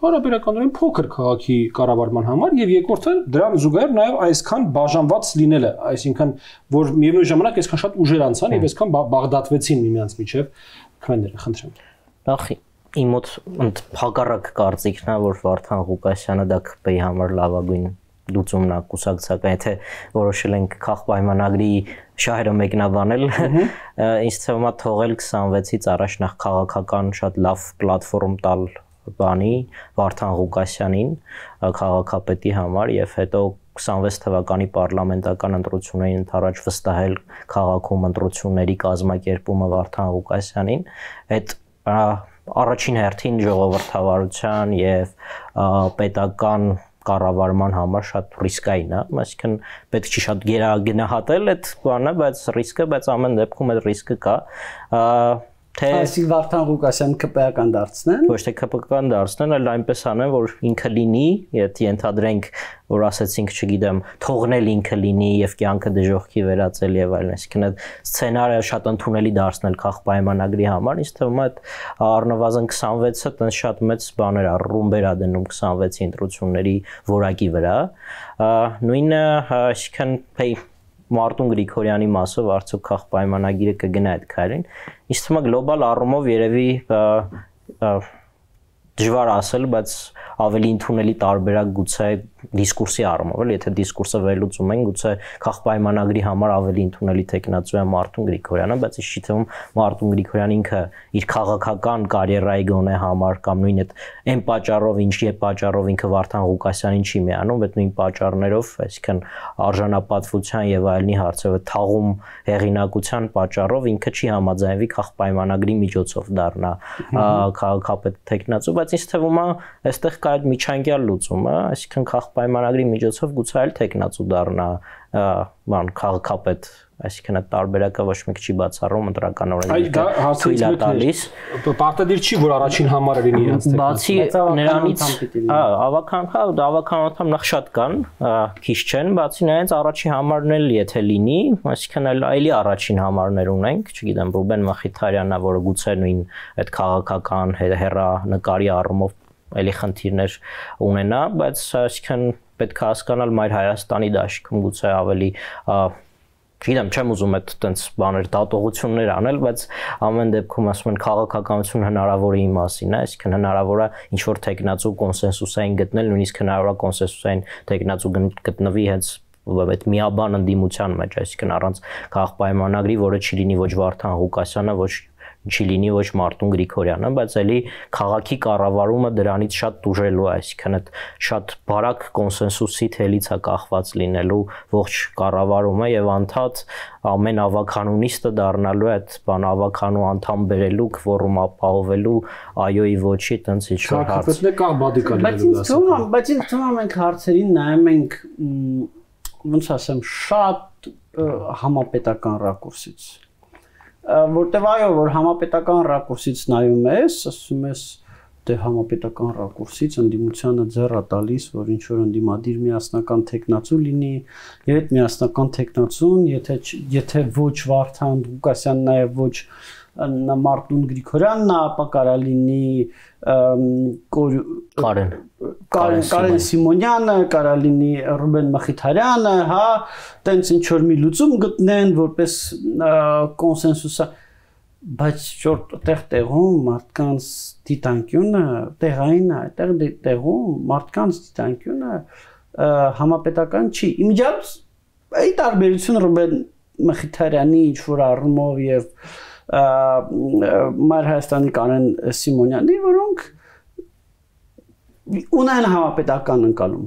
հարաբերականորեն փոքր քաղաքի կառավարման համար եւ երկրորդը դրան զուգահեռ նաեւ այսքան բաժանված լինելը, այսինքն որ միևնույն ժամանակ այսքան շատ ուժեր անցան եւ այսքան բաղդատվեցին միմյանց միջեւ քվեները, խնդրեմ։ Նախ իմ մոտ հակառակ կարծիքն է որ Վարդան Ղուկասյանը դա ԿՊ-ի համար լավագույն լուծումն է կուսակցական, եթե որոշել ենք քաղաքապայմանագրի շահերը մեկնաբանել, ինձ թվում է թողել 26-ից առաջ նախ քաղաքական շատ լավ պլատֆորմ տալ բանի Վարդան Ղուկասյանին քաղաքապետի համար եւ հետո 26 թվականի պարլամենտական ընտրություններին ընդառաջ վստահել քաղաքում ընտրությունների կազմակերպումը Վարդան Ղուկասյանին, այդ առաջին հերթին ժողովրդավարության եւ պետական կառավարման համար շատ ռիսկային է, այսինքն պետք չի շատ գնահատել այդ բանը, բայց ռիսկը, բայց ամեն դեպքում այդ ռիսկը կա, թե այսինքն Վարդան Ղուկասյան ԿՊ-ական դարձնեն, ոչ թե ԿՊ-ական դարձնեն, այլ այնպես անեն, որ ինքը լինի, եթե ենթադրենք, որ ասեցինք, չգիտեմ, թողնել ինքը լինի եւ կյանքը դժոխքի վերածել եւ այլն, այսինքն այդ սցենարը շատ ընդունելի դարձնել քաղաքապայմանագրի համար, ինձ թվում է այդ առնվազն 26-ը տենց շատ մեծ բաներ է, ռումբեր է դնում 26-ի ընտրությունների որակի վրա, նույնը, այսինքն Մարտուն Գրիգորյանի մասով արդյոք քաղաքապայմանագիրը կգնա այդ քայլին, ինձ թվում է գլոբալ առումով երևի դժվար ասել, բայց ավելի ընդունելի տարբերակ գուցե դիսկուրսի առումով, էլ եթե դիսկուրսը վերլուծում են, գուցե քաղաքապայմանագրի համար ավելի ընդունելի տեխնացու է Մարտուն Գրիգորյանը, բայց ինչ չի թվում Մարտուն Գրիգորյանը ինքը իր քաղաքական կարիերայի գոնե համար կամ նույն այդ պատճառով, ինչի է պատճառով ինքը Վարդան Ղուկասյանին չի միանում, այդ նույն պատճառներով, այսինքն արժանապատվության եւ այլնի հարցով թաղում հեղինակության պատճառով ինքը չի համաձայնվի քաղաքապայմանագրի միջոցով դառնա քաղաքապետ տեխնացու, բայց ինձ թվում է այստեղ կա այդ միջանկյալ լուծումը, այսինքն պայմանագրի միջոցով գուցե այլ տեխնացու դառնա քաղաքապետ, այսինքն այդ տարբերակը ոչ մեկ չի բացառում ընտրական օրենքը թույլ է տալիս։ Պարտադիր չի, որ առաջին համարը լինի իրենց տեխնացու։ Բացի նրանից, ավականատամ նախ շատ կան, քիչ չեն, բացի նրանից առաջին համարն էլ եթե լինի, այսինքն այլի առաջին համարներ ունենք, չգիտեմ, Ռուբեն Մխիթարյանը, որը գուցե նույն այդ քաղաքական հեռանկարի առումով էլի խնդիրներ ունենա, բայց այսինքն պետք է հասկանալ Մայր Հայաստանի դաշտում գուցե ավելի չգիտեմ, չեմ ուզում այդ տենց բաներ դատողություններ անել, բայց ամեն դեպքում ասում են քաղաքականություն հնարավոր է մասին, այսինքն հնարավոր է ինչ որ տեխնացու կոնսենսուսային գտնել, նույնիսկ հնարավոր է կոնսենսուսային տեխնացու գտնվի հենց այդ միաբան ընդդիմության մեջ, այսինքն առանց քաղաք պայմանագրի, որը չի լինի ոչ Վարդան Ղուկասյանը, ոչ չի լինի ոչ Մարտուն Գրիգորյանը, բայց էլի քաղաքի կառավարումը դրանից շատ դժելու է, այսինքն այդ շատ բարակ կոնսենսուսի թելից է կախված լինելու ողջ կառավարումը եւ անդադ ամեն ավականունիստը դառնալու է այդ բան ավականու անդամ բերելու, կվորում ապահովելու, այոյի ոչի տենց ինչ-որ հարց։ Քաղաքապետն է կա բադիկա լինելու, բայց ինձ թվում է մենք հարցերին նայում ենք ոնց ասեմ, շատ համապետական ռակուրսից։ Որտեվ այո, որ համապետական ռակուրսից նայում ես, ասում ես, դե համապետական ռակուրսից ընդդիմությանը ձեռ է տալիս, որ ինչ որ ընդդիմադիր միասնական տեխնացու լինի, եւ այդ միասնական տեխնացուն, եթե ոչ Վարդան Ղուկասյանն նաեւ ոչ Մարտուն Գրիգորյանն, ապա կարա լինի Կարեն Սիմոնյանը, կարա լինի Ռուբեն Մխիթարյանը, հա, տենց ինչ որ մի լուծում գտնեն, որպես կոնսենսուսա, բայց տեղում մարդկանց դիտանկյունը տեղային է, տեղում մարդկանց դիտանկյունը համապետական չի։ Իմիջիայլոց այդ տարբերությունը Ռուբեն Մխիթարյանի ինչ որ առումով եւ Մայր Հայաստանի Կարեն Սիմոնյանի, որոնք ունեն համապետական ընկալում։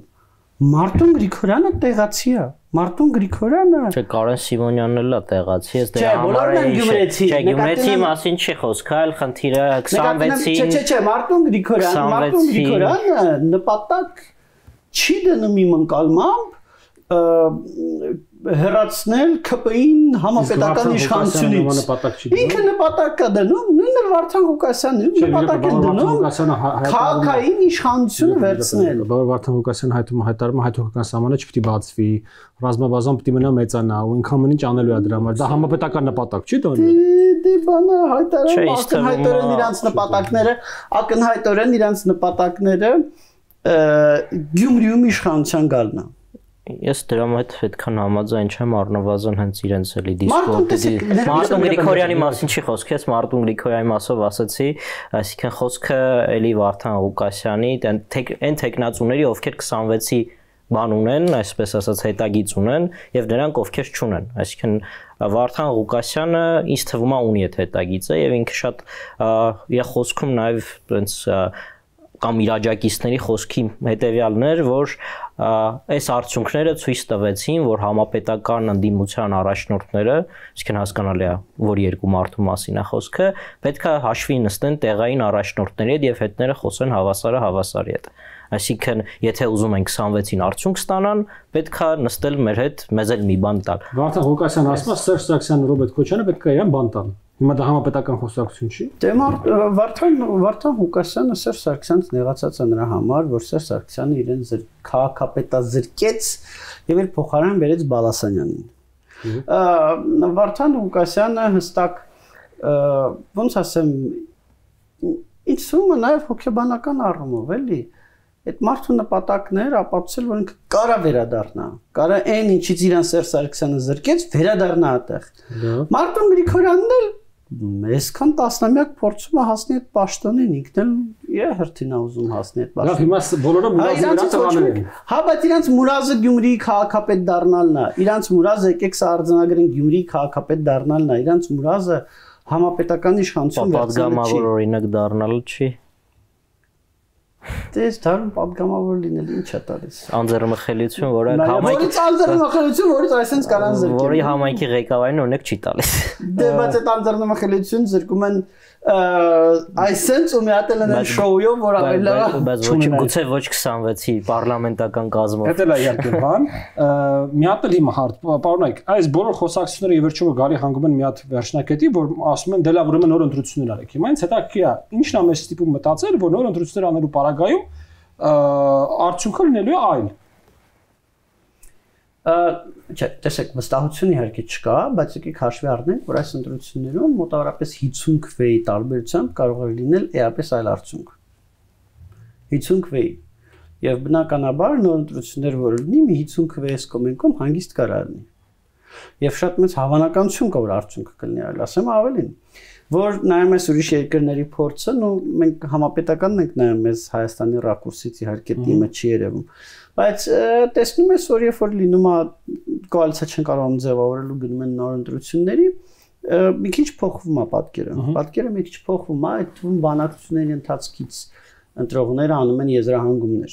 Մարտուն Գրիգորյանը տեղացի է։ Մարտուն Գրիգորյանը Չէ, Կարեն Սիմոնյանն էլ է տեղացի, ես դե համարեի։ Չէ, Գյումրեցի մասին չի խոսքը, այլ խնդիրը 26-ին։ Չէ, Մարտուն Գրիգորյանը նպատակ չի դնում իմ ընկալմամբ հեռացնել ԿՊ-ին համապետական իշխանությունից։ Ինքը նպատակ կա դնում, նույնը Վարդան Ղուկասյանն նպատակ է դնում քաղաքային իշխանությունը վերցնել։ Բայց Վարդան Ղուկասյանը հայտարարում է հայ-թուրքական սահմանը չպետք է բացվի, ռազմաբազան պետք է մնա մեծանա, ու ինքան մենինչ անելու է դրա համար։ Դա համապետական նպատակ չի դառնում։ Դե բանը հայտարարում ակնհայտորեն իրանց նպատակները Գյումրիում իշխանության գալն է։ Ես դրա հետ այդքան համաձայն չեմ, առնվազն հենց իրենց էլի դիսկորդի Մարտուն Գրիգորյանի մասին չի խոսքը, ես Մարտուն Գրիգորյանի մասով ասացի, այսինքն խոսքը էլի Վարդան Ղուկասյանի, այն տեխնացուների, ովքեր 26-ի բան ունեն, այսպես ասած հետագիծ ունեն, եւ նրանք ովքեր չունեն, այսինքն Վարդան Ղուկասյանը ինձ թվում է ունի այդ հետագիծը եւ ինքը շատ իր խոսքում նաեւ այնց կամ իր աջակիցների խոսքի հետեւյալներ, որ այս արդյունքները ցույց տվեցին, որ համապետական ընդդիմության առաջնորդները, այսինքն հասկանալի է, որ երկու մարդու մասին է խոսքը, պետք է հաշվի նստեն տեղային առաջնորդների հետ եւ հետները խոսեն հավասարը հավասարի հետ։ Այսինքն, եթե ուզում են 26-ին արդյունք ստանան, պետք է նստել մեր հետ, մեզ էլ մի բան տալ։ Վարդան Ղուկասյանը ասում է, Սերժ Սարգսյանն ու Ռոբերտ Քոչարյանը պետք է իրան բան տան։ Հիմա դա համապետական խոսակցություն չի։ Դե Վարդան Ղուկասյանը Սերժ Սարգսյանից նեղացած է նրա համար, որ Սերժ Սարգսյանը իրեն քաղաքապետազրկեց եւ իր փոխարեն բերեց Բալասանյանին։ Վարդան Ղուկասյանը հստակ ոնց ասեմ, ինձ թվում է նաեւ հոգեբանական առումով էլի այդ մարդու նպատակներ ապացուցել, որ ինքը կարա վերադառնա, կարա այն ինչից իրան Սերժ Սարգսյանը զրկեց, վերադառնա այդտեղ։ Մարտուն Գրիգորյանն էլ այսքան տասնամյակ փորձում է հասնել այդ պաշտոնին, ինքն էլ իր հերթին է ուզում հասնել այդ պաշտոնին։ Լավ, հիմա բոլորը մուրազը տղաներ են։ Հա, բայց իրանց մուրազը Գյումրիի քաղաքապետ դառնալն է։ Իրանց մուրազը եկեք սա արձանագրեն Գյումրիի քաղաքապետ դառնալն է։ Իրանց մուրազը համապետական իշխանություն վերցնելը չի։ Պատգամավոր օրինակ դառնալը չի։ Դες դառն պատգամավոր լինել ինչ է տալիս։ Անձեռնմխելիություն, որը համայնքի անձեռնմխելիություն, որից այսպես կարան զրկել։ Որի համայնքի ղեկավարին օրինակ չի տալիս։ Դե բայց այդ անձեռնմխելիություն զրկում են Այսինքն ու մի հատ էլ են շոուով, որ ավելի լավ բայց գուցե ոչ 26-ի պարլամենտական կազմով։ Դա էլ է իհարկե բան։ Մի հատ էլ իմ հարց, պարոնայք, այս բոլոր խոսակցությունները եւ վերջում գալի հանգում են մի հատ վերջնակետի, որ ասում են դե լավ ուրեմն նոր ընտրություններ արեք։ Հիմա ինձ հետաքրքիր է, ինչն է մեզ ստիպում մտածել, որ նոր ընտրություններ անելու պարագայում արդյունքը լինելու է այլ։ Չէ, տեսեք, վստահություն իհարկե չկա, բայց եկեք հաշվի առնենք, որ այս ընտրություններում մոտավորապես 50 քվեի տարբերությամբ կարող է լինել էապես այլ արդյունք։ 50 քվեի։ Եվ բնականաբար նոր ընտրություններ որ լինի, մի 50 քվեից կոմենքում հանգիստ կարող լինի։ Եվ շատ մեծ հավանականություն կա, որ արդյունքը կլինի այլ, ասեմ ավելին, որ նայում ես ուրիշ երկրների փորձը, ու մենք համապետականն ենք նայում ես Հայաստանի ռակուրսից, իհարկե դիմը չի երևում, բայց տեսնում ես, որ երբ որ լինում է կոալիցիա չեն կարողանում ձևավորել ու գնում են նոր ընտրությունների, մի քիչ փոխվում է պատկերը։ Պատկերը մի քիչ փոխվում է, այդ թվում բանակցությունների ընթացքից ընտրողները անում են եզրահանգումներ։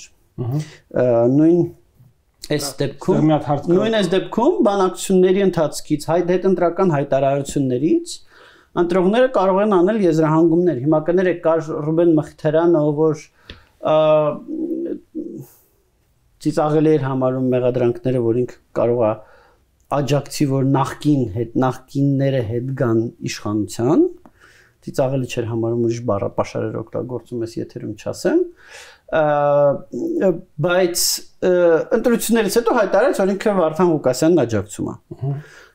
Նույն այս դեպքում բանակցությունների ընթացքից հետընտրական հայտարարություններից ընտրողները կարող են անել եզրահանգումներ։ Հիմա կներեք կար Ռուբեն Մխիթարյանը, որ ծիծաղելի էր համարում մեղադրանքները, որ ինքը կարող է աջակցի, որ նախկինները հետ գան իշխանության, ծիծաղելի չէր համարում, ուրիշ բառապաշարեր օգտագործում ես եթերում չասեմ, բայց ընտրություններից հետո հայտարարեց, որ ինքը Վարդան Ղուկասյանն աջակցում է։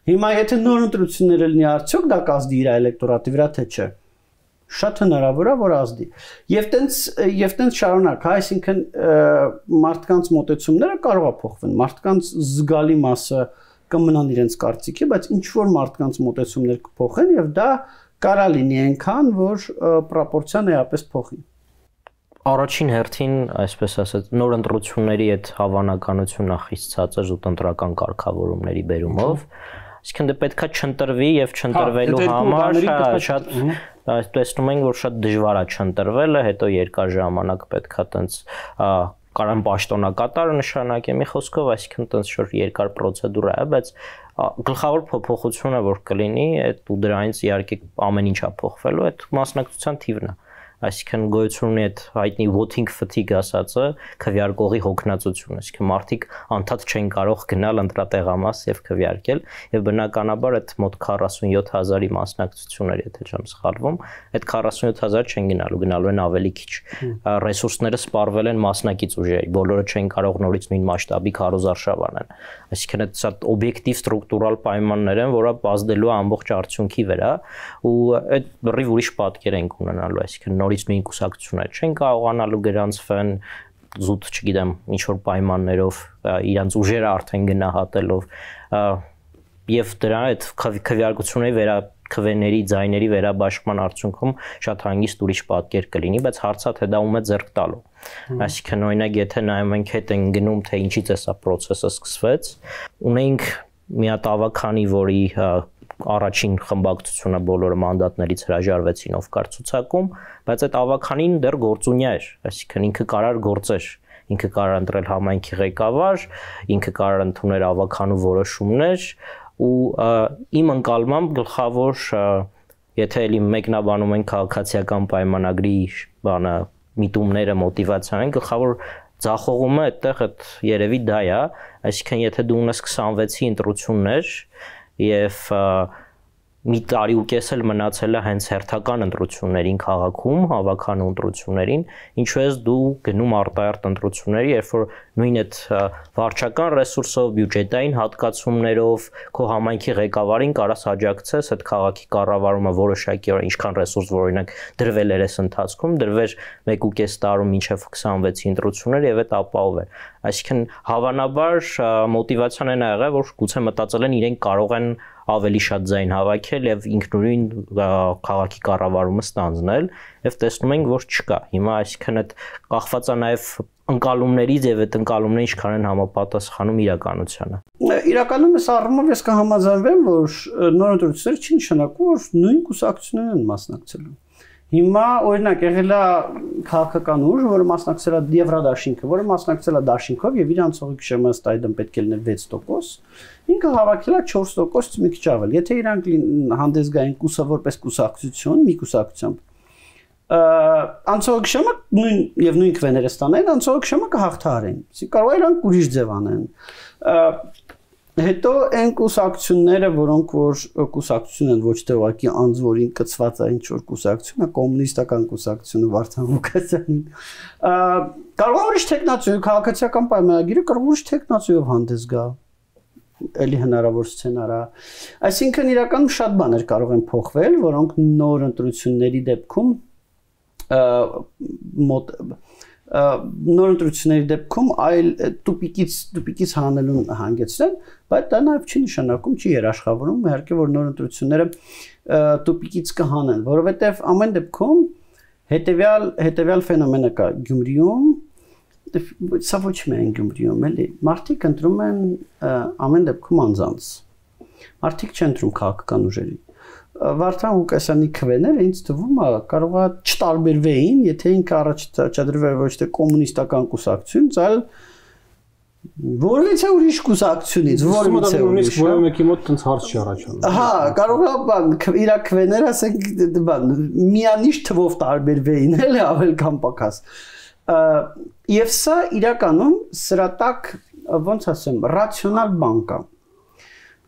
Հիմա եթե նոր ընտրություններ լինի արդյոք դա կազդի իր էլեկտորատի վրա թե չէ։ Շատ հնարավոր է որ ազդի։ Եվ տենց շարունակ, այսինքն մարդկանց մոտեցումները կարող է փոխվեն։ Մարդկանց զգալի մասը կմնան իրենց կարծիքի, բայց ինչ որ մարդկանց մոտեցումներ կփոխեն եւ դա կարա լինի այնքան, որ պրոպորցիան էապես փոխի։ Առաջին հերթին, այսպես ասած, նոր ընտրությունների այդ հավանականությունն է խիստ ցածր զուտ ընտրական կարգավորումների բերումով։ Այսինքն դե պետքա չընտրվի եւ չընտրվելու համար շատ այս տեսնում ենք, որ շատ դժվար է չընտրվելը, հետո երկար ժամանակ պետքա տենց կարան պաշտոնակատար նշանակի մի խոսքով, այսինքն տենց շուտ երկար պրոցեդուրա է, բայց գլխավոր փոփոխությունը որ կլինի, այդ ու դրանից իհարկե ամեն ինչ է փոխվելու, այդ մասնակցության թիվն է։ Այսինքն գոյություն ունի այդ հայտնի voting fatigue ասածը, քվեարկողի հոգնածությունը, այսինքն մարդիկ անդադ չեն կարող գնալ ընտրատեղամաս եւ քվեարկել, եւ բնականաբար այդ մոտ 47000-ի մասնակցություններ, եթե չեմ սխալվում, այդ 47000 չեն գնալու են ավելի քիչ։ Ռեսուրսները սպառվել են մասնակից ուժերի, բոլորը չեն կարող նորից նույն մասշտաբի քարոզարշավ անեն։ Այսինքն այդ շատ օբյեկտիվ ստրուկտուրալ պայմաններ են, որը բազդելու ամբողջ արդյունքի վրա, ու այդ լրիվ ուրիշ պատկեր են ունենալու, այսինքն նորից նույն կուսակցությունները չեն կարողանալու գրանցվեն զուտ, չգիտեմ, ինչ որ պայմաններով, իրանց ուժերը արդեն գնահատելով, եւ դրա այդ քվեարկությունների քվեների ձայների վերաբաշխման արդյունքում շատ հանգիստ ուրիշ պատկեր կլինի, բայց հարցը թե դա ում է ձեռք տալու։ Այսինքն օրինակ եթե նայում ենք հետ են գնում, թե ինչից է սա process-ը սկսվեց, ունենք մի հատ ավականի, որի առաջին խմբակցությունը բոլորը մանդատներից հրաժարվեցին ով կար ցուցակում, բայց այդ ավականին դեռ գործունյա էր, այսինքն ինքը կարար գործեր, ինքը կարար ընտրել համայնքի ղեկավար, ինքը կարար ընդունել ավականու որոշումներ ու իմ ընկալմամբ գլխավոր եթե էլի մեկնաբանում են քաղաքացիական պայմանագրի բանը միտումները մոտիվացիան, գլխավոր ձախողումը այդտեղ այդ երևի դա է, այսինքն եթե դու ունես 26-ի ընտրություններ եւ մի տարի ու կես էլ մնացել է հենց հերթական ընտրություններին քաղաքում, հավաքանու ընտրություններին, ինչու ես դու գնում արտահերթ ընտրությունների, երբ որ նույն այդ վարչական ռեսուրսով, բյուջետային հատկացումներով քո համայնքի ղեկավարին կարաս աջակցես այդ քաղաքի կառավարումը որոշակի ինչքան ռեսուրս որ օրինակ դրվել էր այս ընթացքում, դրվեր 1.5 տարում մինչև 26-ի ընտրություններ եւ այդ ապահովել։ Այսինքն հավանաբար մոտիվացիան այն է եղել, որ գուցե մտածել են իրենք կարող են ավելի շատ ձայն հավաքել եւ ինքնուրույն քաղաքի կառավարումը ստանձնել եւ տեսնում ենք որ չկա։ Հիմա այսինքն այդ կախված է նաեւ ընկալումներից եւ այդ ընկալումները ինչքան են համապատասխանում իրականությանը։ Իրականում այս առումով ես կհամաձայնվեմ, որ նոր ընտրությունները չի նշանակում, որ նույն կուսակցություններն են մասնակցելու։ Հիմա օրինակ եղել է քաղաքական ուժ, որը մասնակցել է Եվրադաշինքը, որը մասնակցել է դաշինքով եւ իր անցողի քշեմը ըստ այդմ պետք է լիներ 6%, ինքը հավաքել է 4%-ից մի քիչ ավել։ Եթե իրանք հանդես գային որպես կուսակցություն, մի կուսակցությամբ, անցողի քշեմը նույն քվեները ստանային, անցողի քշեմը կհաղթահարեն։ Իսկ կարող է իրանք ուրիշ ձև անեն։ Հետո այն կուսակցությունները, որոնք որ կուսակցություն են, ոչ թե ուղղակի անձ որին կցված է ինչ-որ կուսակցություն, կոմունիստական կուսակցությունը Վարդան Ղուկասյանին, կարող է ուրիշ տեխնացիայով, քաղաքացիական պայմանագիրը կարող ուրիշ տեխնացիայով հանդես գա, էլի հնարավոր սցենար է։ Այսինքն իրականում շատ բաներ կարող են փոխվել, որոնք նոր ընտրությունների դեպքում նոր ընտրությունների դեպքում այլ տուպիկից հանելուն հանգեցնեն, բայց դա նաև չի նշանակում, չի երաշխավորում, իհարկե որ նոր ընտրությունները տուպիկից կհանեն, որովհետև ամեն դեպքում հետևյալ ֆենոմենը կա Գյումրիում, սա ոչ միայն Գյումրիում, էլի մարդիկ ընտրում են ամեն դեպքում անձանց, մարդիկ չեն ընտրում քաղաքական ուժերի։ Վարդան Ղուկասյանի քվեները ինձ թվում է կարող է չտարբերվեին, եթե ինքը առաջ չադրվեր ոչ թե կոմունիստական կուսակցությունից, այլ որևիցե ուրիշ կուսակցությունից, որևիցե ուրիշ որևէ մեկի մոտ տենց հարց չի առաջանում։ Հա, կարող է իր քվեները, ասենք, միանիշ թվով տարբերվեին, էլի ավել կամ պակաս։ Եվ սա իրականում սրատակ, ոնց ասեմ, ռացիոնալ բան կա։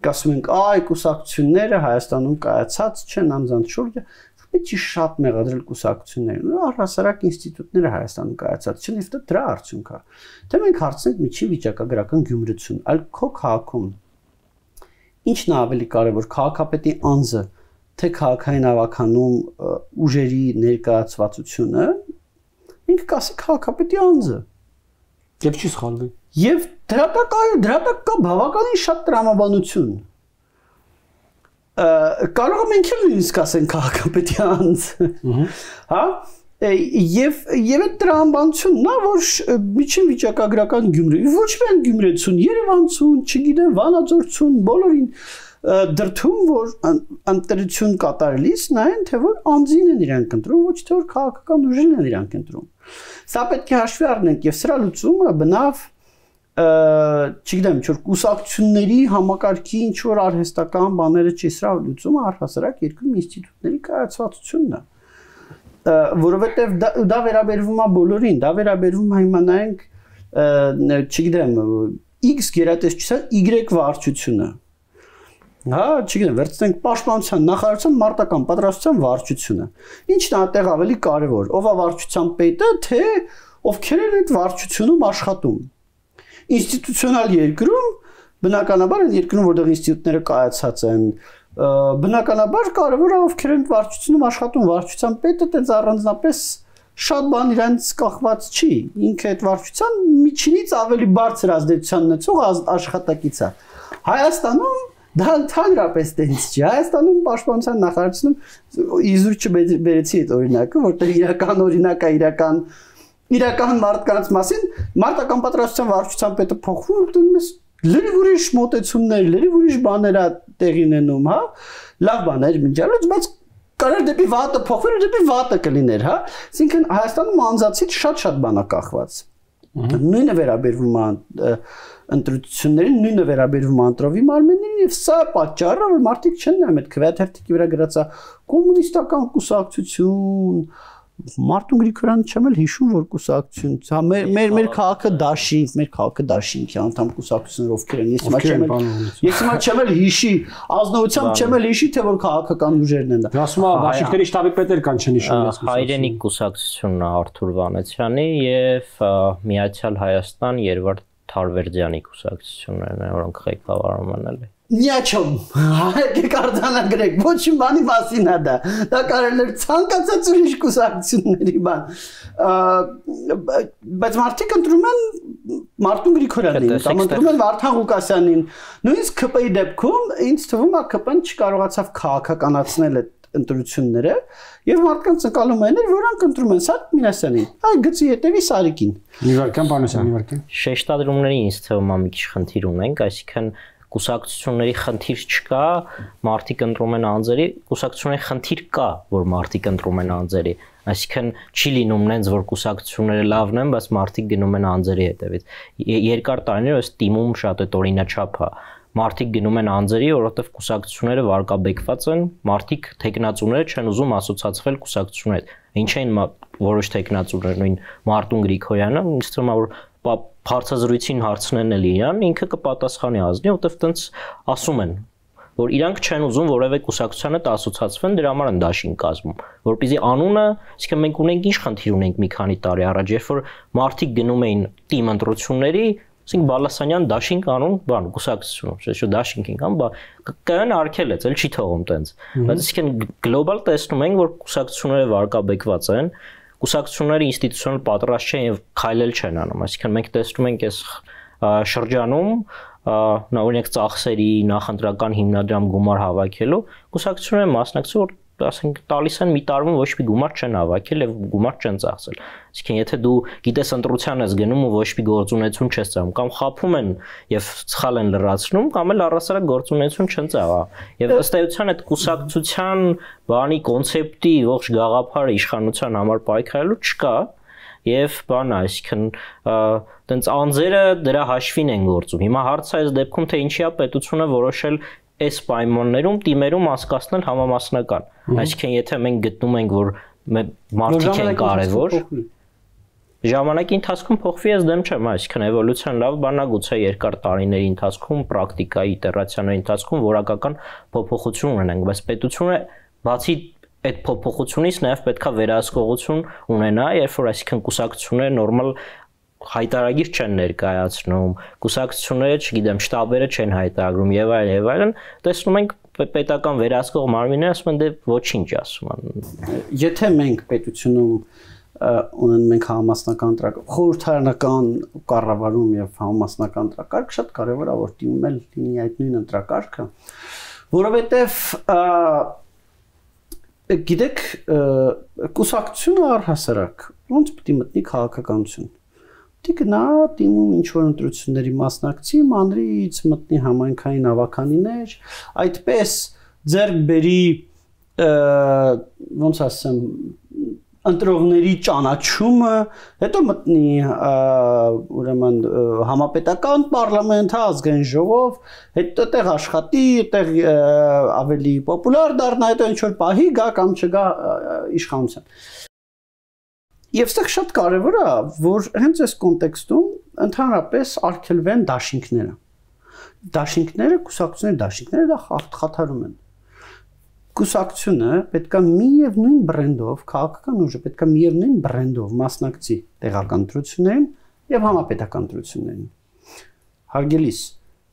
Ասում ենք, այ կուսակցությունները Հայաստանում կայացած չեն անձանց շուրջը, պետք է շատ մեղադրել կուսակցություններին։ Առհասարակ ինստիտուտները Հայաստանում կայացած չեն, եւ դա դրա արդյունք է։ Թե մենք հարցնենք միջին վիճակագրական գյումրություն, այլ քո քաղաքում ինչն է ավելի կարևոր, քաղաքապետի անձը, թե քաղաքային ավականում ուժերի ներկայացվածությունը, ինքը կասի քաղաքապետի անձը։ Եվ չի սխալվի։ Եվ դրա տակ կա բավականին շատ տրամաբանություն։ Կարող ենք նույնիսկ ասենք քաղաքապետի անձ։ Հա? Եվ այդ տրամաբանությունն է, որ միջին վիճակագրական Գյումրի, ոչ միայն Գյումրեցուն, Երևանցուն, չգիտեմ, Վանաձորցուն, բոլորին դրթում, որ ընտրություն կատարելիս նայեն, թե որ անձին են իրանք ընտրում, ոչ թե որ քաղաքական ուժերն են իրանք ընտրում։ Սա պետք է հաշվի առնենք եւ սրա լուծումը բնավ չգիտեմ, ինչ որ կուսակցությունների համակարգի ինչ որ արհեստական բաները չի, սրա լուծումը առհասարակ երկրի ինստիտուտների կայացվածությունն է, որովհետեւ դա վերաբերվում է բոլորին, դա վերաբերվում է հիմա նայենք, չգիտեմ, X գերատեսչության Y վարչությունը, հա, չգիտեմ, վերցնենք պաշտպանության նախարարության մարտական պատրաստության վարչությունը, ինչն է այդտեղ ավելի կարևոր, ով է վարչության պետը, թե ովքեր են այդ վարչությունում աշխատում։ Ինստիտուցիոնալ երկրում, բնականաբար այն երկրում, որտեղ ինստիտուտները կայացած են, բնականաբար կարևոր է ովքեր են վարչությունում աշխատում, վարչության պետը տենց առանձնապես շատ բան իրանց կախված չի, ինքը այդ վարչության միջինից ավելի բարձր ազդեցություն ունեցող աշխատակից է։ Հայաստանում դա ընդհանրապես տենց չի, Հայաստանում պաշտպանության նախարարությունում իզուր չբերեցի այդ օրինակը, որտեղ իրական օրինակ է իրական մարդկանց մասին, մարտական պատրաստության վարչության պետը փոխվում, դնում ես լրիվ ուրիշ մոտեցումներ, լրիվ ուրիշ բաներ է տեղի ունենում, հա, լավ բաներ միջալուց, բայց կարար դեպի վատը փոխվել, դեպի վատը կլիներ, հա, այսինքն Հայաստանում անձացից շատ բան է կախված։ Նույնը վերաբերվում է ընտրություններին, նույնը վերաբերվում է ընտրովի մարմիններին եւ սա պատճառը, որ մարդիկ չեն նայում այդ քվեաթերթիկի վրա գրած է կոմունիստական կուսակցություն, Մարտուն Գրիգորյանը չեմ էլ հիշում, որ կուսակցություն, հա մեր քաղաքը դաշինքի անդամ կուսակցություններ ովքեր են, ես հիմա չեմ էլ հիշի, ազնվությամբ չեմ էլ հիշի, թե որ քաղաքական ուժերն են դա։ Ասում է դաշինքների շտաբի պետեր կան չեն հիշում ես։ Հայրենիք կուսակցությունն է Արթուր Վանեցյանի եւ Միացյալ Հայաստան Երվարդ Թարվերդյանի կուսակցություններն են, որոնք ղեկավարում են էլի։ Նյաչոմ, եկեք արձանագրեք, ոչ մի բանի մասին է դա կարելի է ցանկացած ուրիշ կուսակցությունների բան, բայց մարդիկ ընտրում են Մարտուն Գրիգորյանին, կամ ընտրում են Վարդան Ղուկասյանին, նույնիսկ ԿՊ-ի դեպքում ինձ թվում է ԿՊ-ն չկարողացավ քաղաքականացնել այդ ընտրությունները եւ մարդկանց ընկալումներ, որոնք ընտրում են Սարգիս Մինասյանին, այ գծի հետևի Սարիկին։ Նիվարքյան Պանոսյան, նիվարքյան։ Շեշտադրումների ինձ թվում է մի քիչ խնդիր ունենք, այսինքն կուսակցությունների խնդիր չկա, մարդիկ ընտրում են անձերի, կուսակցությունների խնդիր կա, որ մարդիկ ընտրում են անձերի, այսինքն չի լինում նենց, որ կուսակցությունները լավն են, բայց մարդիկ գնում են անձերի հետևից։ Երկար տարիներ այս տիմում շատ է օրինաչափ է։ Մարդիկ գնում են անձերի, որովհետև կուսակցությունները վարկաբեկված են, մարդիկ տեխնացուները չեն ուզում ասոցացվել կուսակցությունների հետ։ Ինչ են որոշ տեխնացուներ, նույն Մարտուն Գրիգորյանը, ինձ թվում է որ հարցազրույցին հարցնեն էլ իրան, ինքը կպատասխանի ազնի, որովհետև տենց ասում են, որ իրանք չեն ուզում որևէ կուսակցության հետ ասոցացվեն, դրա համար են դաշինք կազմում, որպեսզի անունը, այսինքն մենք ունենք ինչ խնդիր ունենք մի քանի տարի առաջ, երբ որ մարդիկ գնում էին թիմ ընտրությունների, այսինքն Բալասանյան դաշինք անուն, բան, կուսակցություն, չէ՞ դաշինք ինքան, կան արկելեց, էլ չի թողում տենց։ Բայց այսինքն գլոբալ տեսնում ենք, որ կուսակցությունները վարկաբեկված են, կուսակցությունները ինստիտուցիոնալ պատրաստ չեն եւ քայլել չեն անում, այսինքն մենք տեսնում ենք այս շրջանում օրինակ ծախսերի նախընտրական հիմնադրամ գումար հավաքելու կուսակցությունները մասնակցում որ ասենք տալիս են մի տարվում ոչ մի գումար չեն հավաքել եւ գումար չեն ծախսել այսինքն եթե դու գիտես ընտրության ես գնում ու ոչ մի գործունեություն չես ծավալում կամ խափում են եւ սխալ են լրացնում կամ էլ առասարակ գործունեություն չեն ծավալում եւ ըստ էության այդ կուսակցության բանի կոնցեպտի ողջ գաղափարը իշխանության համար պայքարելու չկա Եվ բան, այսինքն տենց անձերը դրա հաշվին են գործում։ Հիմա հարցը այս դեպքում թե ինչի է պետությունը որոշել այս պայմաններում թիմերում անցկացնել համամասնական։ Այսինքն եթե մենք գտնում ենք որ մարդիկ են կարևոր, ժամանակի ընթացքում փոխվի ես դեմ չեմ, այսինքն էվոլյուցիան լավ բան է, գուցե երկար տարիների ընթացքում պրակտիկայի իտերացիաների ընթացքում որակական փոփոխություն ունենանք, բայց պետությունը բացի այդ փոփոխությունից նաև պետքա վերահսկողություն ունենա, երբ որ այսինքն կուսակցությունները նորմալ հայտարարագիր չեն ներկայացնում, կուսակցությունները, չգիտեմ, շտաբերը չեն հայտարարում եւ այլն, տեսնում ենք պետական վերահսկող մարմինները ասում են դե ոչինչ ասում են։ Եթե մենք պետությունում ունենք մենք համամասնական ընտրակարգ, խորհրդարանական կառավարում եւ համամասնական ընտրակարգ շատ կարեւոր է որ դիմում էլ լինի այդ նույն ընտրակարգը, որովհետեւ Գիտեք, կուսակցությունը առհասարակ ոնց պիտի մտնի քաղաքականություն։ Պիտի գնա դիմում ինչ-որ ընտրությունների մասնակցի, մանրից մտնի համայնքային ավականիներ, այդպես ձեռք բերի ոնց ասեմ ընտրողների ճանաչումը, հետո մտնի ուրեմն համապետական պարլամենտ, ազգային ժողով, հետո այդտեղ աշխատի, այդտեղ ավելի պոպուլար դառնա, հետո ինչ որ պահի գա կամ չգա իշխանության։ Եվ այստեղ շատ կարևոր է, որ հենց այս կոնտեքստում ընդհանրապես արգելվեն դաշինքները։ Դաշինքները, կուսակցությունների դաշինքները դա խաթարում են։ Կուսակցությունը պետքա միևնույն բրենդով, քաղաքական ուժը պետքա միևնույն բրենդով մասնակցի տեղական ընտրություններին եւ համապետական ընտրություններին։ Հարգելիս,